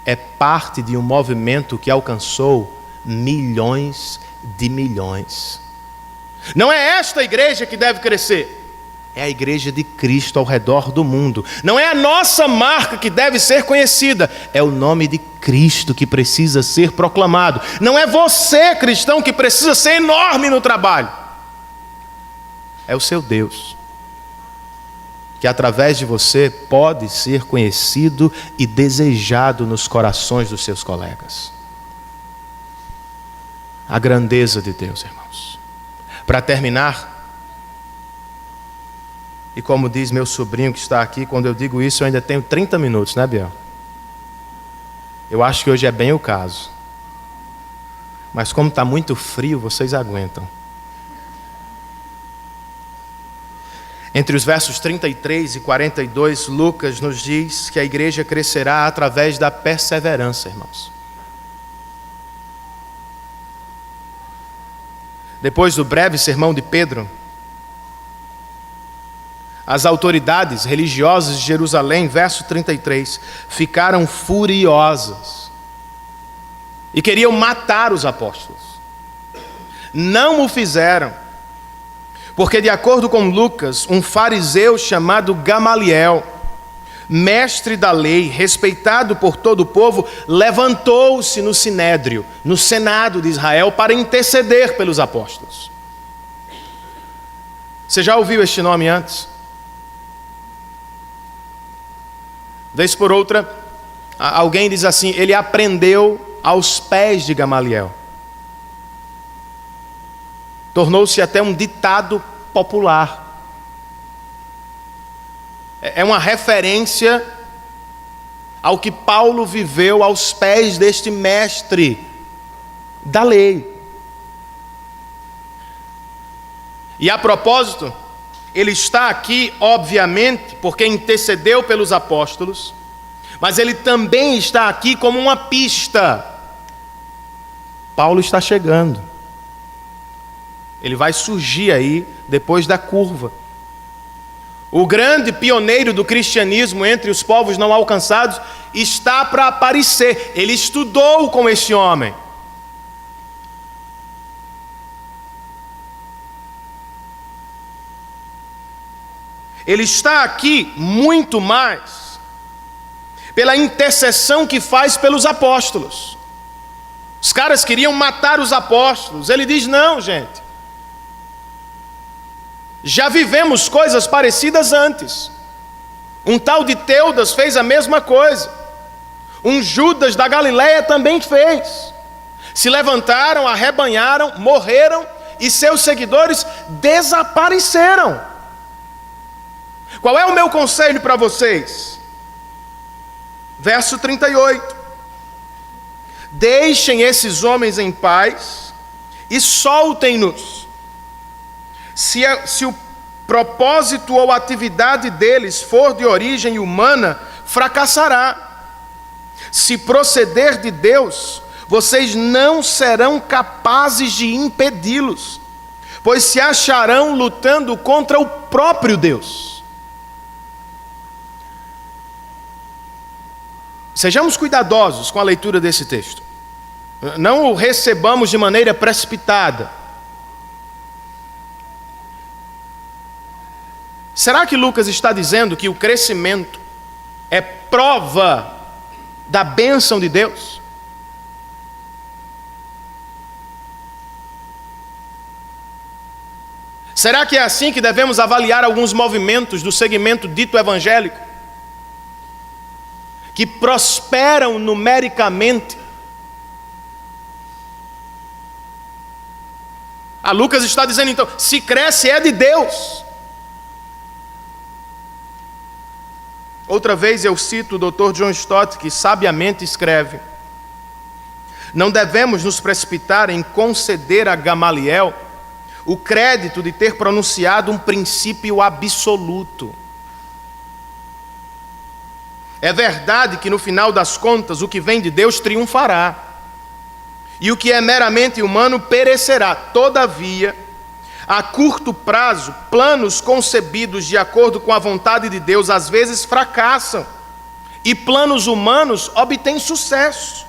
é parte de um movimento que alcançou milhões de milhões. Não é esta igreja que deve crescer. É a igreja de Cristo ao redor do mundo. Não é a nossa marca que deve ser conhecida. É o nome de Cristo que precisa ser proclamado. Não é você, cristão, que precisa ser enorme no trabalho. É o seu Deus, que através de você pode ser conhecido e desejado nos corações dos seus colegas. A grandeza de Deus, irmãos. Para terminar, e como diz meu sobrinho que está aqui, quando eu digo isso eu ainda tenho 30 minutos, né, Biel? Eu acho que hoje é bem o caso. Mas como está muito frio, vocês aguentam. Entre os versos 33 e 42, Lucas nos diz que a igreja crescerá através da perseverança, irmãos. Depois do breve sermão de Pedro, as autoridades religiosas de Jerusalém, verso 33, ficaram furiosas e queriam matar os apóstolos. Não o fizeram, porque de acordo com Lucas, um fariseu chamado Gamaliel, mestre da lei, respeitado por todo o povo, levantou-se no sinédrio, no Senado de Israel, para interceder pelos apóstolos. Você já ouviu este nome antes? Vez por outra, alguém diz assim: ele aprendeu aos pés de Gamaliel. Tornou-se até um ditado popular. É uma referência ao que Paulo viveu aos pés deste mestre da lei. E a propósito, ele está aqui, obviamente, porque intercedeu pelos apóstolos, mas ele também está aqui como uma pista. Paulo está chegando. Ele vai surgir aí depois da curva. O grande pioneiro do cristianismo entre os povos não alcançados está para aparecer. Ele estudou com este homem. Ele está aqui muito mais pela intercessão que faz pelos apóstolos. Os caras queriam matar os apóstolos. Ele diz: não, gente. Já vivemos coisas parecidas antes. Um tal de Teudas fez a mesma coisa. Um Judas da Galileia também fez. Se levantaram, arrebanharam, morreram e seus seguidores desapareceram. Qual é o meu conselho para vocês? Verso 38. Deixem esses homens em paz e soltem-nos. Se o propósito ou atividade deles for de origem humana, fracassará. Se proceder de Deus, vocês não serão capazes de impedi-los, pois se acharão lutando contra o próprio Deus. Sejamos cuidadosos com a leitura desse texto. Não o recebamos de maneira precipitada. Será que Lucas está dizendo que o crescimento é prova da bênção de Deus? Será que é assim que devemos avaliar alguns movimentos do segmento dito evangélico? Que prosperam numericamente. Lucas está dizendo então, se cresce é de Deus. Outra vez eu cito o Dr. John Stott, que sabiamente escreve: não devemos nos precipitar em conceder a Gamaliel o crédito de ter pronunciado um princípio absoluto. É verdade que no final das contas o que vem de Deus triunfará, e o que é meramente humano perecerá. Todavia, a curto prazo, planos concebidos de acordo com a vontade de Deus às vezes fracassam, e planos humanos obtêm sucesso.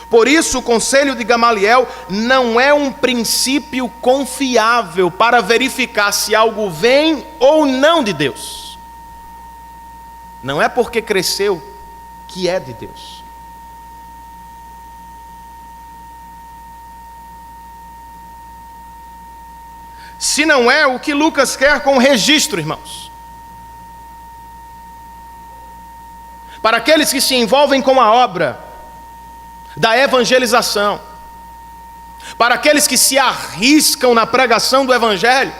Por isso, o conselho de Gamaliel não é um princípio confiável para verificar se algo vem ou não de Deus. Não é porque cresceu que é de Deus. Se não é, o que Lucas quer com o registro, irmãos? Para aqueles que se envolvem com a obra da evangelização, para aqueles que se arriscam na pregação do evangelho,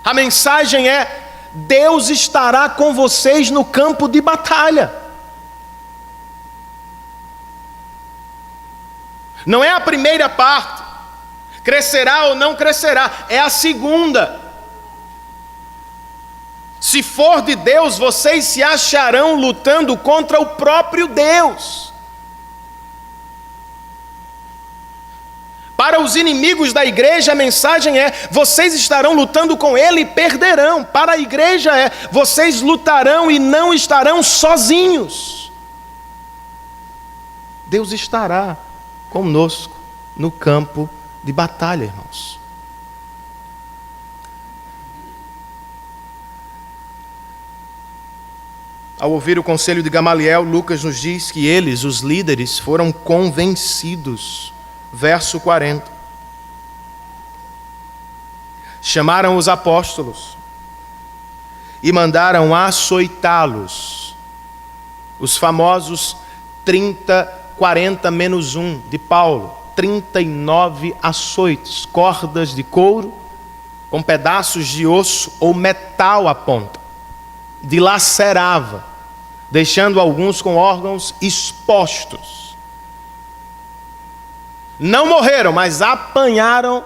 a mensagem é: Deus estará com vocês no campo de batalha. Não é a primeira parte, crescerá ou não crescerá, é a segunda. Se for de Deus, vocês se acharão lutando contra o próprio Deus. Para os inimigos da igreja, a mensagem é: vocês estarão lutando com ele e perderão. Para a igreja é: vocês lutarão e não estarão sozinhos. Deus estará conosco no campo de batalha, irmãos. Ao ouvir o conselho de Gamaliel, Lucas nos diz que eles, os líderes, foram convencidos. Verso 40. Chamaram os apóstolos e mandaram açoitá-los. Os famosos 30, 40 menos 1 de Paulo. 39 açoites, cordas de couro com pedaços de osso ou metal à ponta. Dilacerava deixando alguns com órgãos expostos. Não morreram, mas apanharam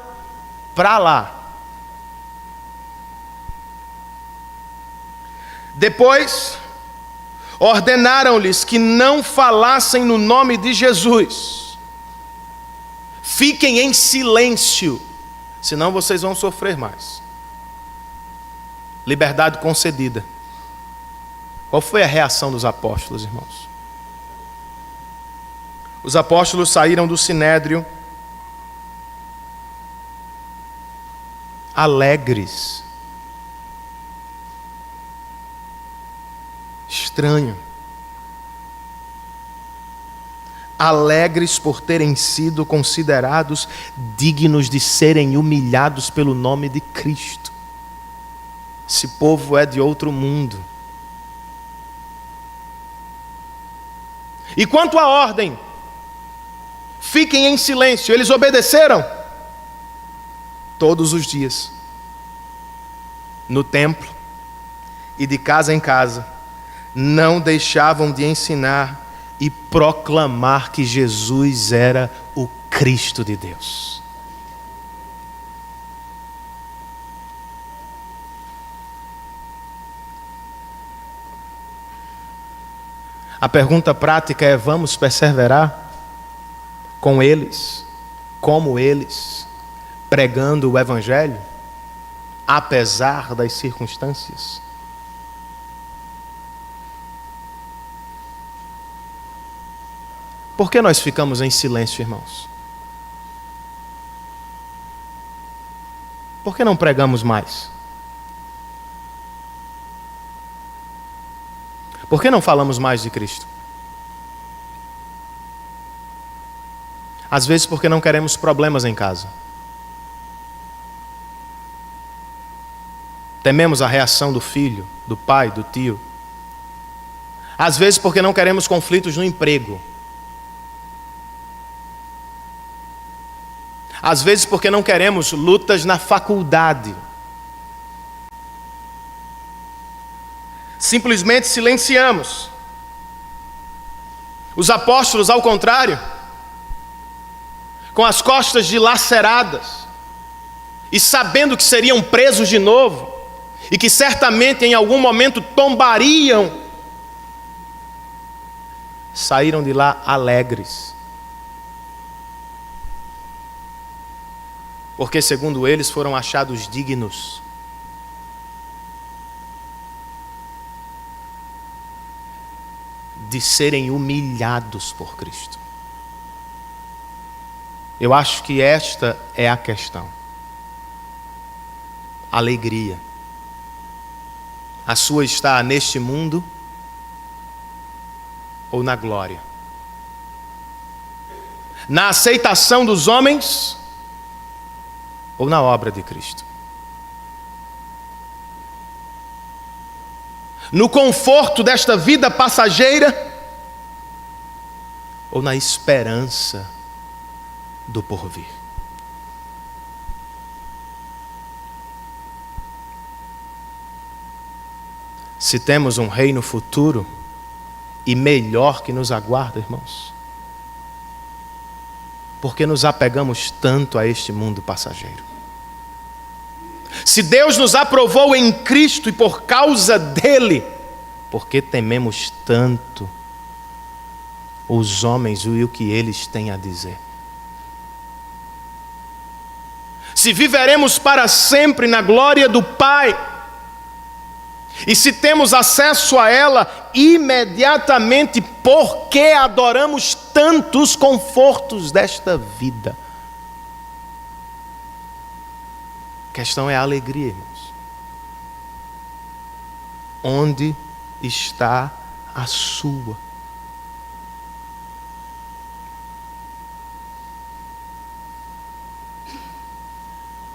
para lá. Depois, ordenaram-lhes que não falassem no nome de Jesus. Fiquem em silêncio, senão vocês vão sofrer mais. Liberdade concedida. Qual foi a reação dos apóstolos, irmãos? Os apóstolos saíram do sinédrio alegres. Estranho. Alegres por terem sido considerados dignos de serem humilhados pelo nome de Cristo. Esse povo é de outro mundo. E quanto à ordem, fiquem em silêncio. Eles obedeceram todos os dias, no templo e de casa em casa. Não deixavam de ensinar e proclamar que Jesus era o Cristo de Deus. A pergunta prática é: vamos perseverar com eles, como eles, pregando o Evangelho, apesar das circunstâncias? Por que nós ficamos em silêncio, irmãos? Por que não pregamos mais? Por que não falamos mais de Cristo? Às vezes porque não queremos problemas em casa. Tememos a reação do filho, do pai, do tio. Às vezes porque não queremos conflitos no emprego. Às vezes porque não queremos lutas na faculdade. Simplesmente silenciamos. Os apóstolos, ao contrário, com as costas dilaceradas e sabendo que seriam presos de novo e que certamente em algum momento tombariam, saíram de lá alegres. Porque, segundo eles, foram achados dignos. De serem humilhados por Cristo. Eu acho que esta é a questão. Alegria. A sua está neste mundo ou na glória? Na aceitação dos homens ou na obra de Cristo? No conforto desta vida passageira ou na esperança do porvir? Se temos um reino futuro e melhor que nos aguarda, irmãos, por que nos apegamos tanto a este mundo passageiro? Se Deus nos aprovou em Cristo e por causa dele, por que tememos tanto os homens e o que eles têm a dizer? Se viveremos para sempre na glória do Pai, e se temos acesso a ela imediatamente, por que adoramos tantos confortos desta vida? A questão é a alegria, irmãos. Onde está a sua?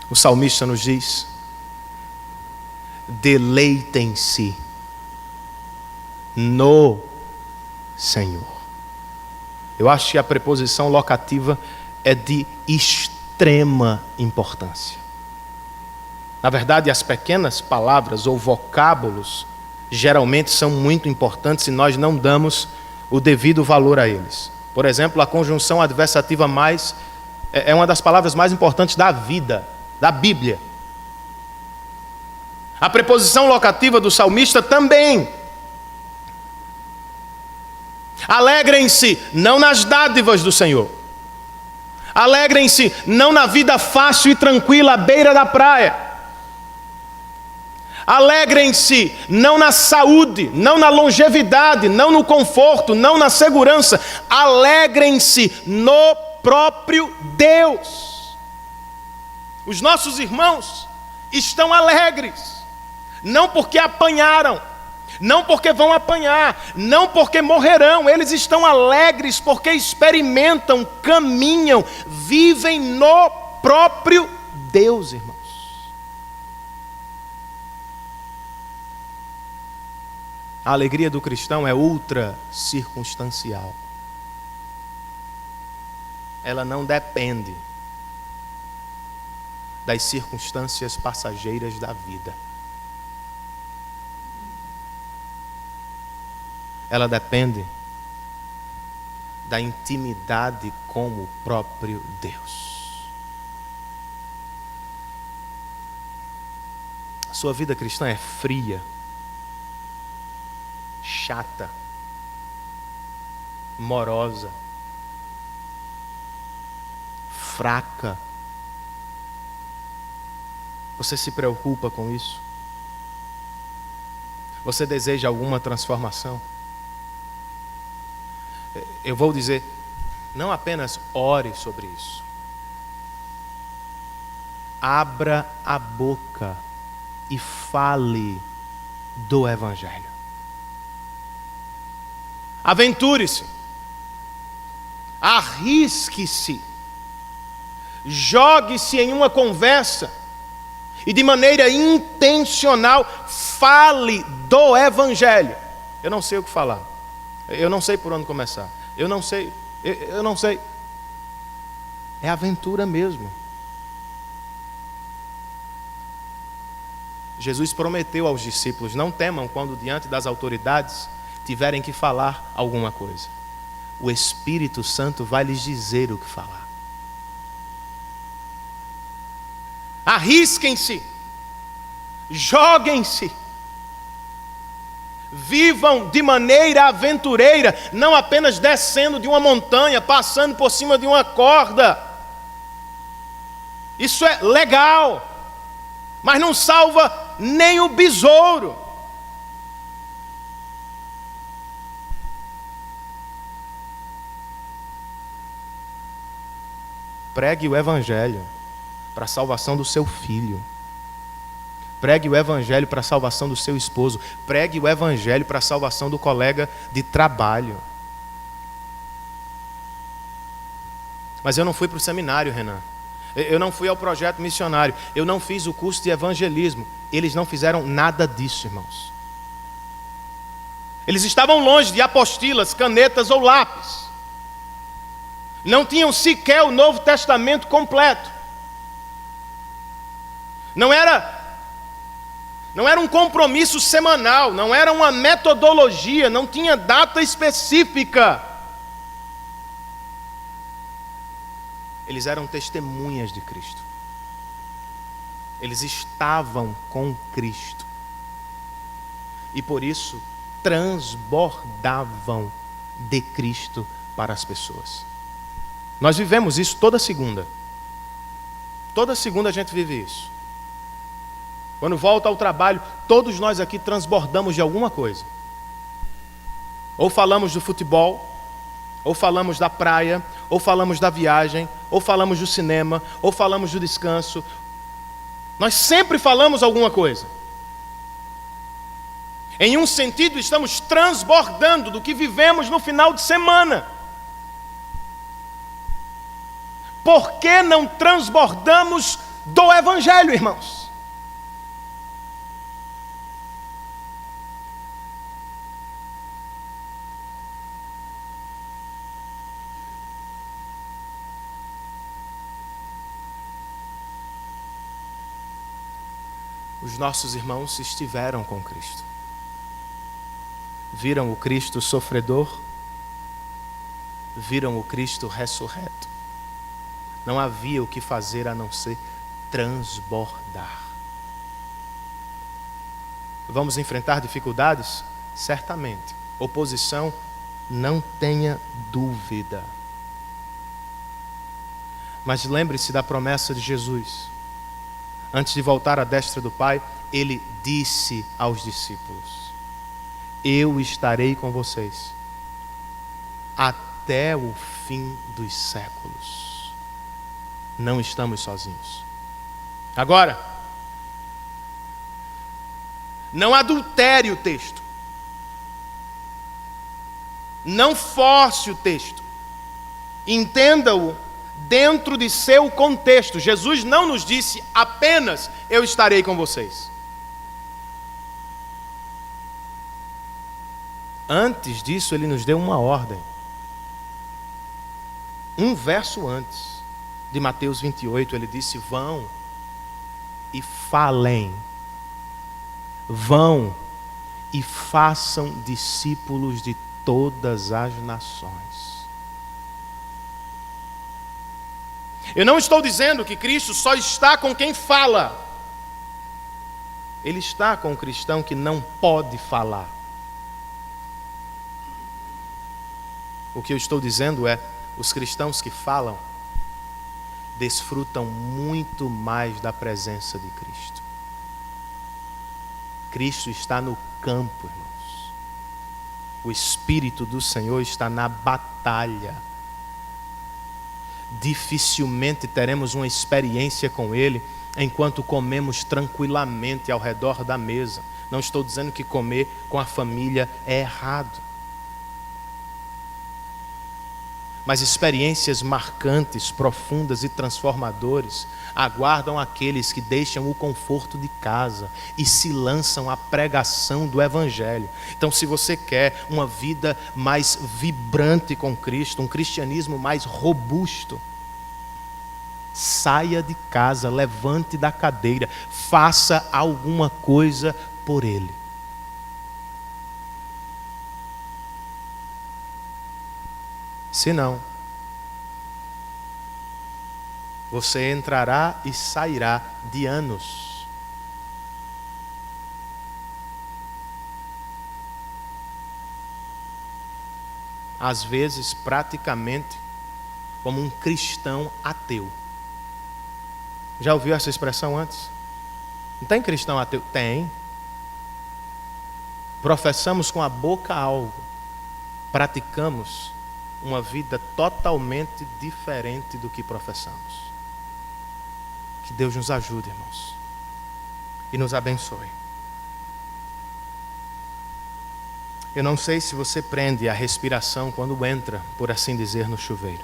O salmista nos diz: deleitem-se no Senhor. Eu acho que a preposição locativa é de extrema importância. Na verdade, as pequenas palavras ou vocábulos geralmente são muito importantes e nós não damos o devido valor a eles. Por exemplo, a conjunção adversativa mais é uma das palavras mais importantes da vida, da Bíblia. A preposição locativa do salmista também. Alegrem-se não nas dádivas do Senhor. Alegrem-se não na vida fácil e tranquila à beira da praia. Alegrem-se não na saúde, não na longevidade, não no conforto, não na segurança. Alegrem-se no próprio Deus. Os nossos irmãos estão alegres, não porque apanharam, não porque vão apanhar, não porque morrerão. Eles estão alegres porque experimentam, caminham, vivem no próprio Deus, irmãos. A alegria do cristão é ultra circunstancial. Ela não depende das circunstâncias passageiras da vida. Ela depende da intimidade com o próprio Deus. A sua vida cristã é fria, chata, morosa, fraca. Você se preocupa com isso? Você deseja alguma transformação? Eu vou dizer, não apenas ore sobre isso. Abra a boca e fale do Evangelho. Aventure-se, arrisque-se, jogue-se em uma conversa e de maneira intencional fale do Evangelho. Eu não sei o que falar, eu não sei por onde começar, eu não sei. É aventura mesmo. Jesus prometeu aos discípulos: não temam quando diante das autoridades tiverem que falar alguma coisa. O Espírito Santo vai lhes dizer o que falar. Arrisquem-se, joguem-se, vivam de maneira aventureira, não apenas descendo de uma montanha, passando por cima de uma corda. Isso é legal, mas não salva nem o besouro. Pregue o Evangelho para a salvação do seu filho. Pregue o Evangelho para a salvação do seu esposo. Pregue o Evangelho para a salvação do colega de trabalho. Mas eu não fui para o seminário, Renan. Eu não fui ao projeto missionário. Eu não fiz o curso de evangelismo. Eles não fizeram nada disso, irmãos. Eles estavam longe de apostilas, canetas ou lápis. Não tinham sequer o Novo Testamento completo. Não era um compromisso semanal, não era uma metodologia, não tinha data específica. Eles eram testemunhas de Cristo. Eles estavam com Cristo. E por isso transbordavam de Cristo para as pessoas. Nós vivemos isso toda segunda. Toda segunda a gente vive isso. Quando volta ao trabalho, todos nós aqui transbordamos de alguma coisa. Ou falamos do futebol, ou falamos da praia, ou falamos da viagem, ou falamos do cinema, ou falamos do descanso. Nós sempre falamos alguma coisa. Em um sentido, estamos transbordando do que vivemos no final de semana. Por que não transbordamos do Evangelho, irmãos? Os nossos irmãos estiveram com Cristo. Viram o Cristo sofredor? Viram o Cristo ressurreto? Não havia o que fazer a não ser transbordar. Vamos enfrentar dificuldades? Certamente. Oposição? Não tenha dúvida. Mas lembre-se da promessa de Jesus. Antes de voltar à destra do Pai, ele disse aos discípulos: eu estarei com vocês até o fim dos séculos. Não estamos sozinhos. Agora, não adultere o texto. Não force o texto. Entenda-o dentro de seu contexto. Jesus não nos disse apenas: eu estarei com vocês. Antes disso, ele nos deu uma ordem. Um verso antes de Mateus 28, ele disse: vão e falem. Vão e façam discípulos de todas as nações. Eu não estou dizendo que Cristo só está com quem fala. Ele está com o cristão que não pode falar. O que eu estou dizendo é: os cristãos que falam desfrutam muito mais da presença de Cristo. Cristo está no campo, irmãos. O Espírito do Senhor está na batalha. Dificilmente teremos uma experiência com Ele enquanto comemos tranquilamente ao redor da mesa. Não estou dizendo que comer com a família é errado. Mas experiências marcantes, profundas e transformadoras aguardam aqueles que deixam o conforto de casa e se lançam à pregação do Evangelho. Então, se você quer uma vida mais vibrante com Cristo, um cristianismo mais robusto, saia de casa, levante da cadeira, faça alguma coisa por Ele. Se não, você entrará e sairá de anos. Às vezes, praticamente, como um cristão ateu. Já ouviu essa expressão antes? Não tem cristão ateu? Tem. Professamos com a boca algo, praticamos uma vida totalmente diferente do que professamos. Que Deus nos ajude, irmãos, e nos abençoe. Eu não sei se você prende a respiração quando entra, por assim dizer, no chuveiro.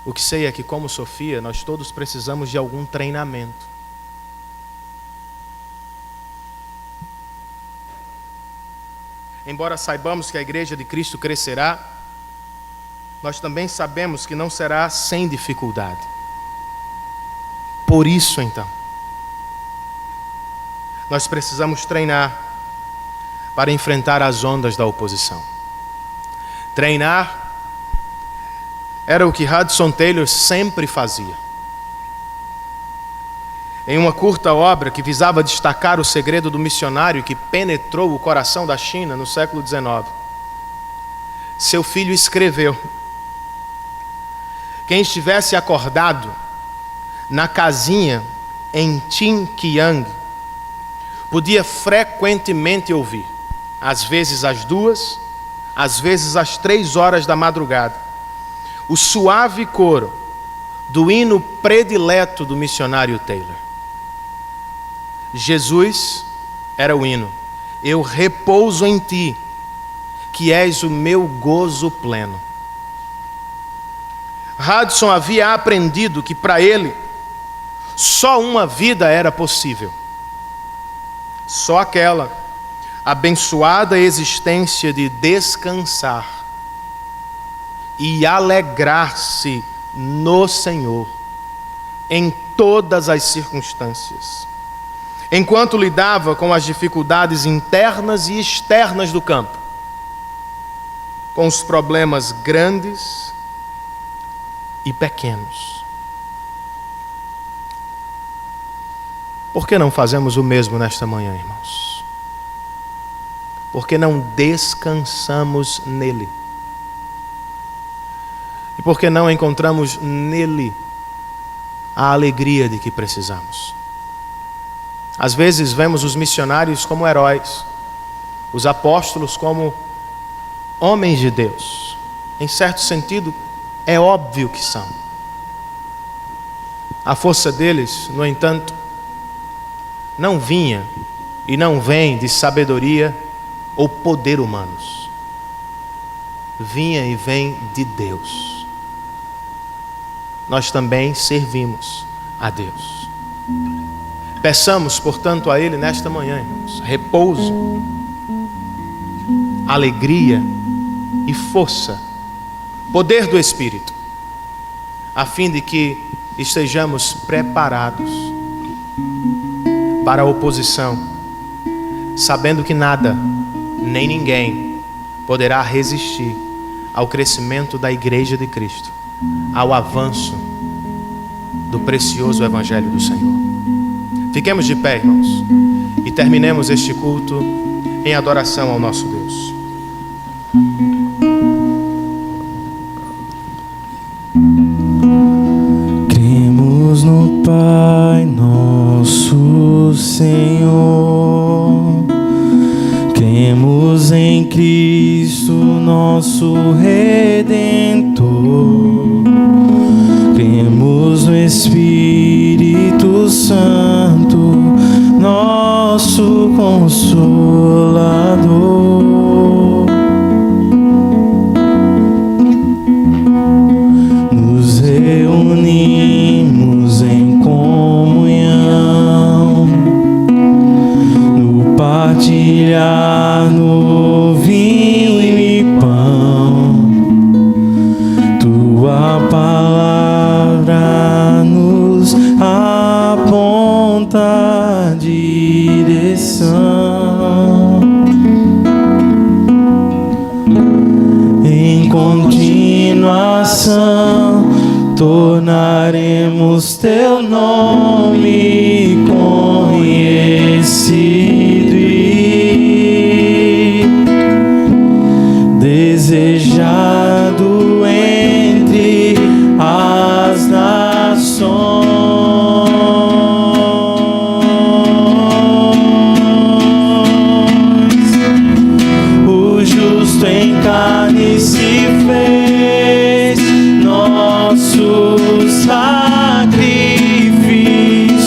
O que sei é que, como Sofia, nós todos precisamos de algum treinamento. Embora saibamos que a Igreja de Cristo crescerá, nós também sabemos que não será sem dificuldade. Por isso, então, nós precisamos treinar para enfrentar as ondas da oposição. Treinar era o que Hudson Taylor sempre fazia. Em uma curta obra que visava destacar o segredo do missionário que penetrou o coração da China no século XIX, seu filho escreveu: quem estivesse acordado na casinha em Tinkiang podia frequentemente ouvir, às vezes às 2, às vezes às 3 horas da madrugada, o suave coro do hino predileto do missionário Taylor. Jesus era o hino: eu repouso em ti, que és o meu gozo pleno. Hudson havia aprendido que para ele só uma vida era possível. Só aquela abençoada existência de descansar e alegrar-se no Senhor em todas as circunstâncias. enquanto lidava com as dificuldades internas e externas do campo, com os problemas grandes e pequenos. Por que não fazemos o mesmo nesta manhã, irmãos? Por que não descansamos nele? E por que não encontramos nele a alegria de que precisamos? Às vezes vemos os missionários como heróis, os apóstolos como homens de Deus. Em certo sentido, é óbvio que são. A força deles, no entanto, não vinha e não vem de sabedoria ou poder humanos. Vinha e vem de Deus. Nós também servimos a Deus. Peçamos, portanto, a Ele nesta manhã, irmãos, repouso, alegria e força, poder do Espírito, a fim de que estejamos preparados para a oposição, sabendo que nada, nem ninguém poderá resistir ao crescimento da Igreja de Cristo, ao avanço do precioso Evangelho do Senhor. Fiquemos de pé, irmãos, e terminemos este culto em adoração ao nosso Deus. Cremos no Pai nosso Senhor, cremos em Cristo nosso Redentor, cremos no Espírito Santo, nosso Consolador. Nos reunimos em comunhão, no partilhar, no vinho e pão. Tua palavra nos aponta a direção. Em continuação tornaremos teu nome conhecido e desejado entre as nações. O justo em carne se fez nosso sacrifício.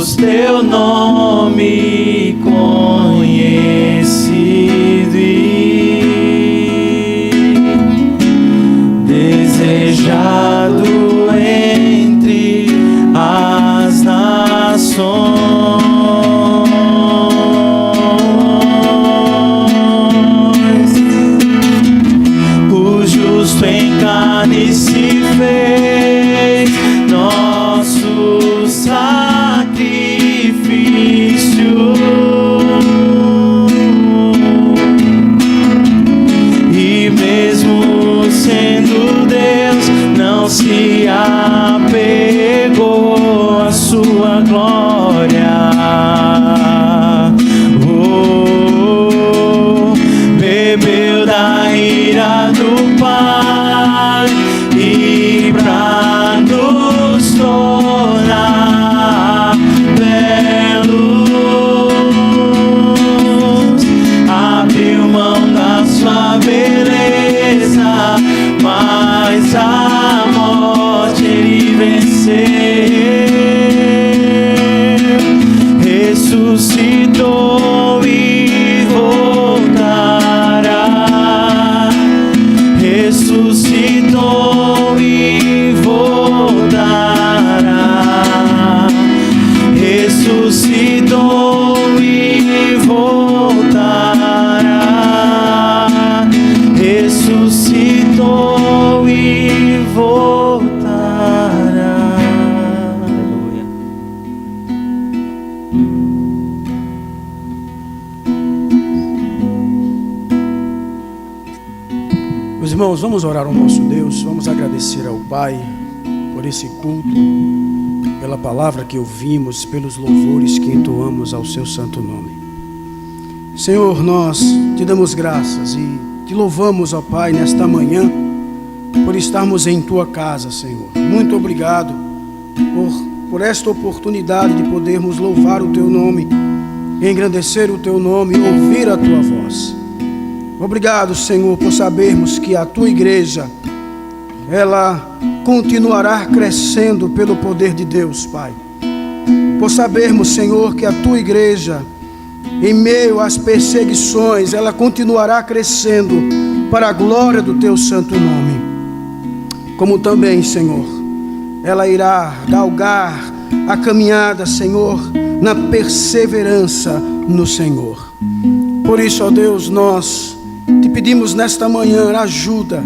Jesus, teu nome conhecido e desejado entre as nações. O justo em carne se fez nosso sacrifício, e mesmo sendo Deus, não se apegou à sua glória. Bebeu da ira do Pai e pra nos tornar belos, abriu mão da sua beleza, mas a morte ele venceu, ressuscitou e voltará, ressuscitou e voltará, ressuscitou e voltará, ressuscitou e voltará. Aleluia. Meus irmãos, vamos orar ao nosso Deus, vamos agradecer ao Pai por esse culto, pela palavra que ouvimos, pelos louvores que entoamos ao seu santo nome. Senhor, nós te damos graças e te louvamos, ó Pai, nesta manhã, por estarmos em tua casa, Senhor. Muito obrigado por esta oportunidade de podermos louvar o teu nome, engrandecer o teu nome e ouvir a tua voz. Obrigado, Senhor, por sabermos que a tua igreja, ela continuará crescendo pelo poder de Deus, Pai. Por sabermos, Senhor, que a tua igreja, em meio às perseguições, ela continuará crescendo para a glória do teu santo nome. Como também, Senhor, ela irá galgar a caminhada, Senhor, na perseverança no Senhor. Por isso, ó Deus, nós te pedimos nesta manhã ajuda,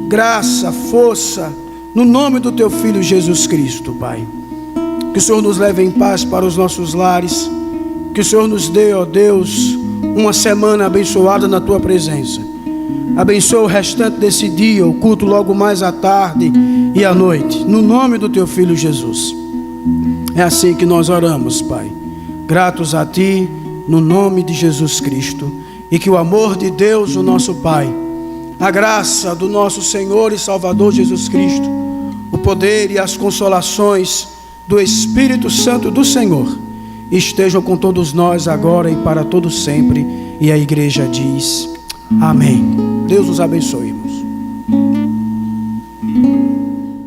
graça, força, no nome do teu Filho Jesus Cristo, Pai. Que o Senhor nos leve em paz para os nossos lares, que o Senhor nos dê, ó Deus, uma semana abençoada na tua presença. Abençoa o restante desse dia, o culto logo mais à tarde e à noite, no nome do teu Filho Jesus. É assim que nós oramos, Pai, gratos a ti, no nome de Jesus Cristo. E que o amor de Deus, o nosso Pai, a graça do nosso Senhor e Salvador Jesus Cristo, o poder e as consolações do Espírito Santo do Senhor estejam com todos nós agora e para todo sempre. E a igreja diz amém. Deus os abençoe, irmãos.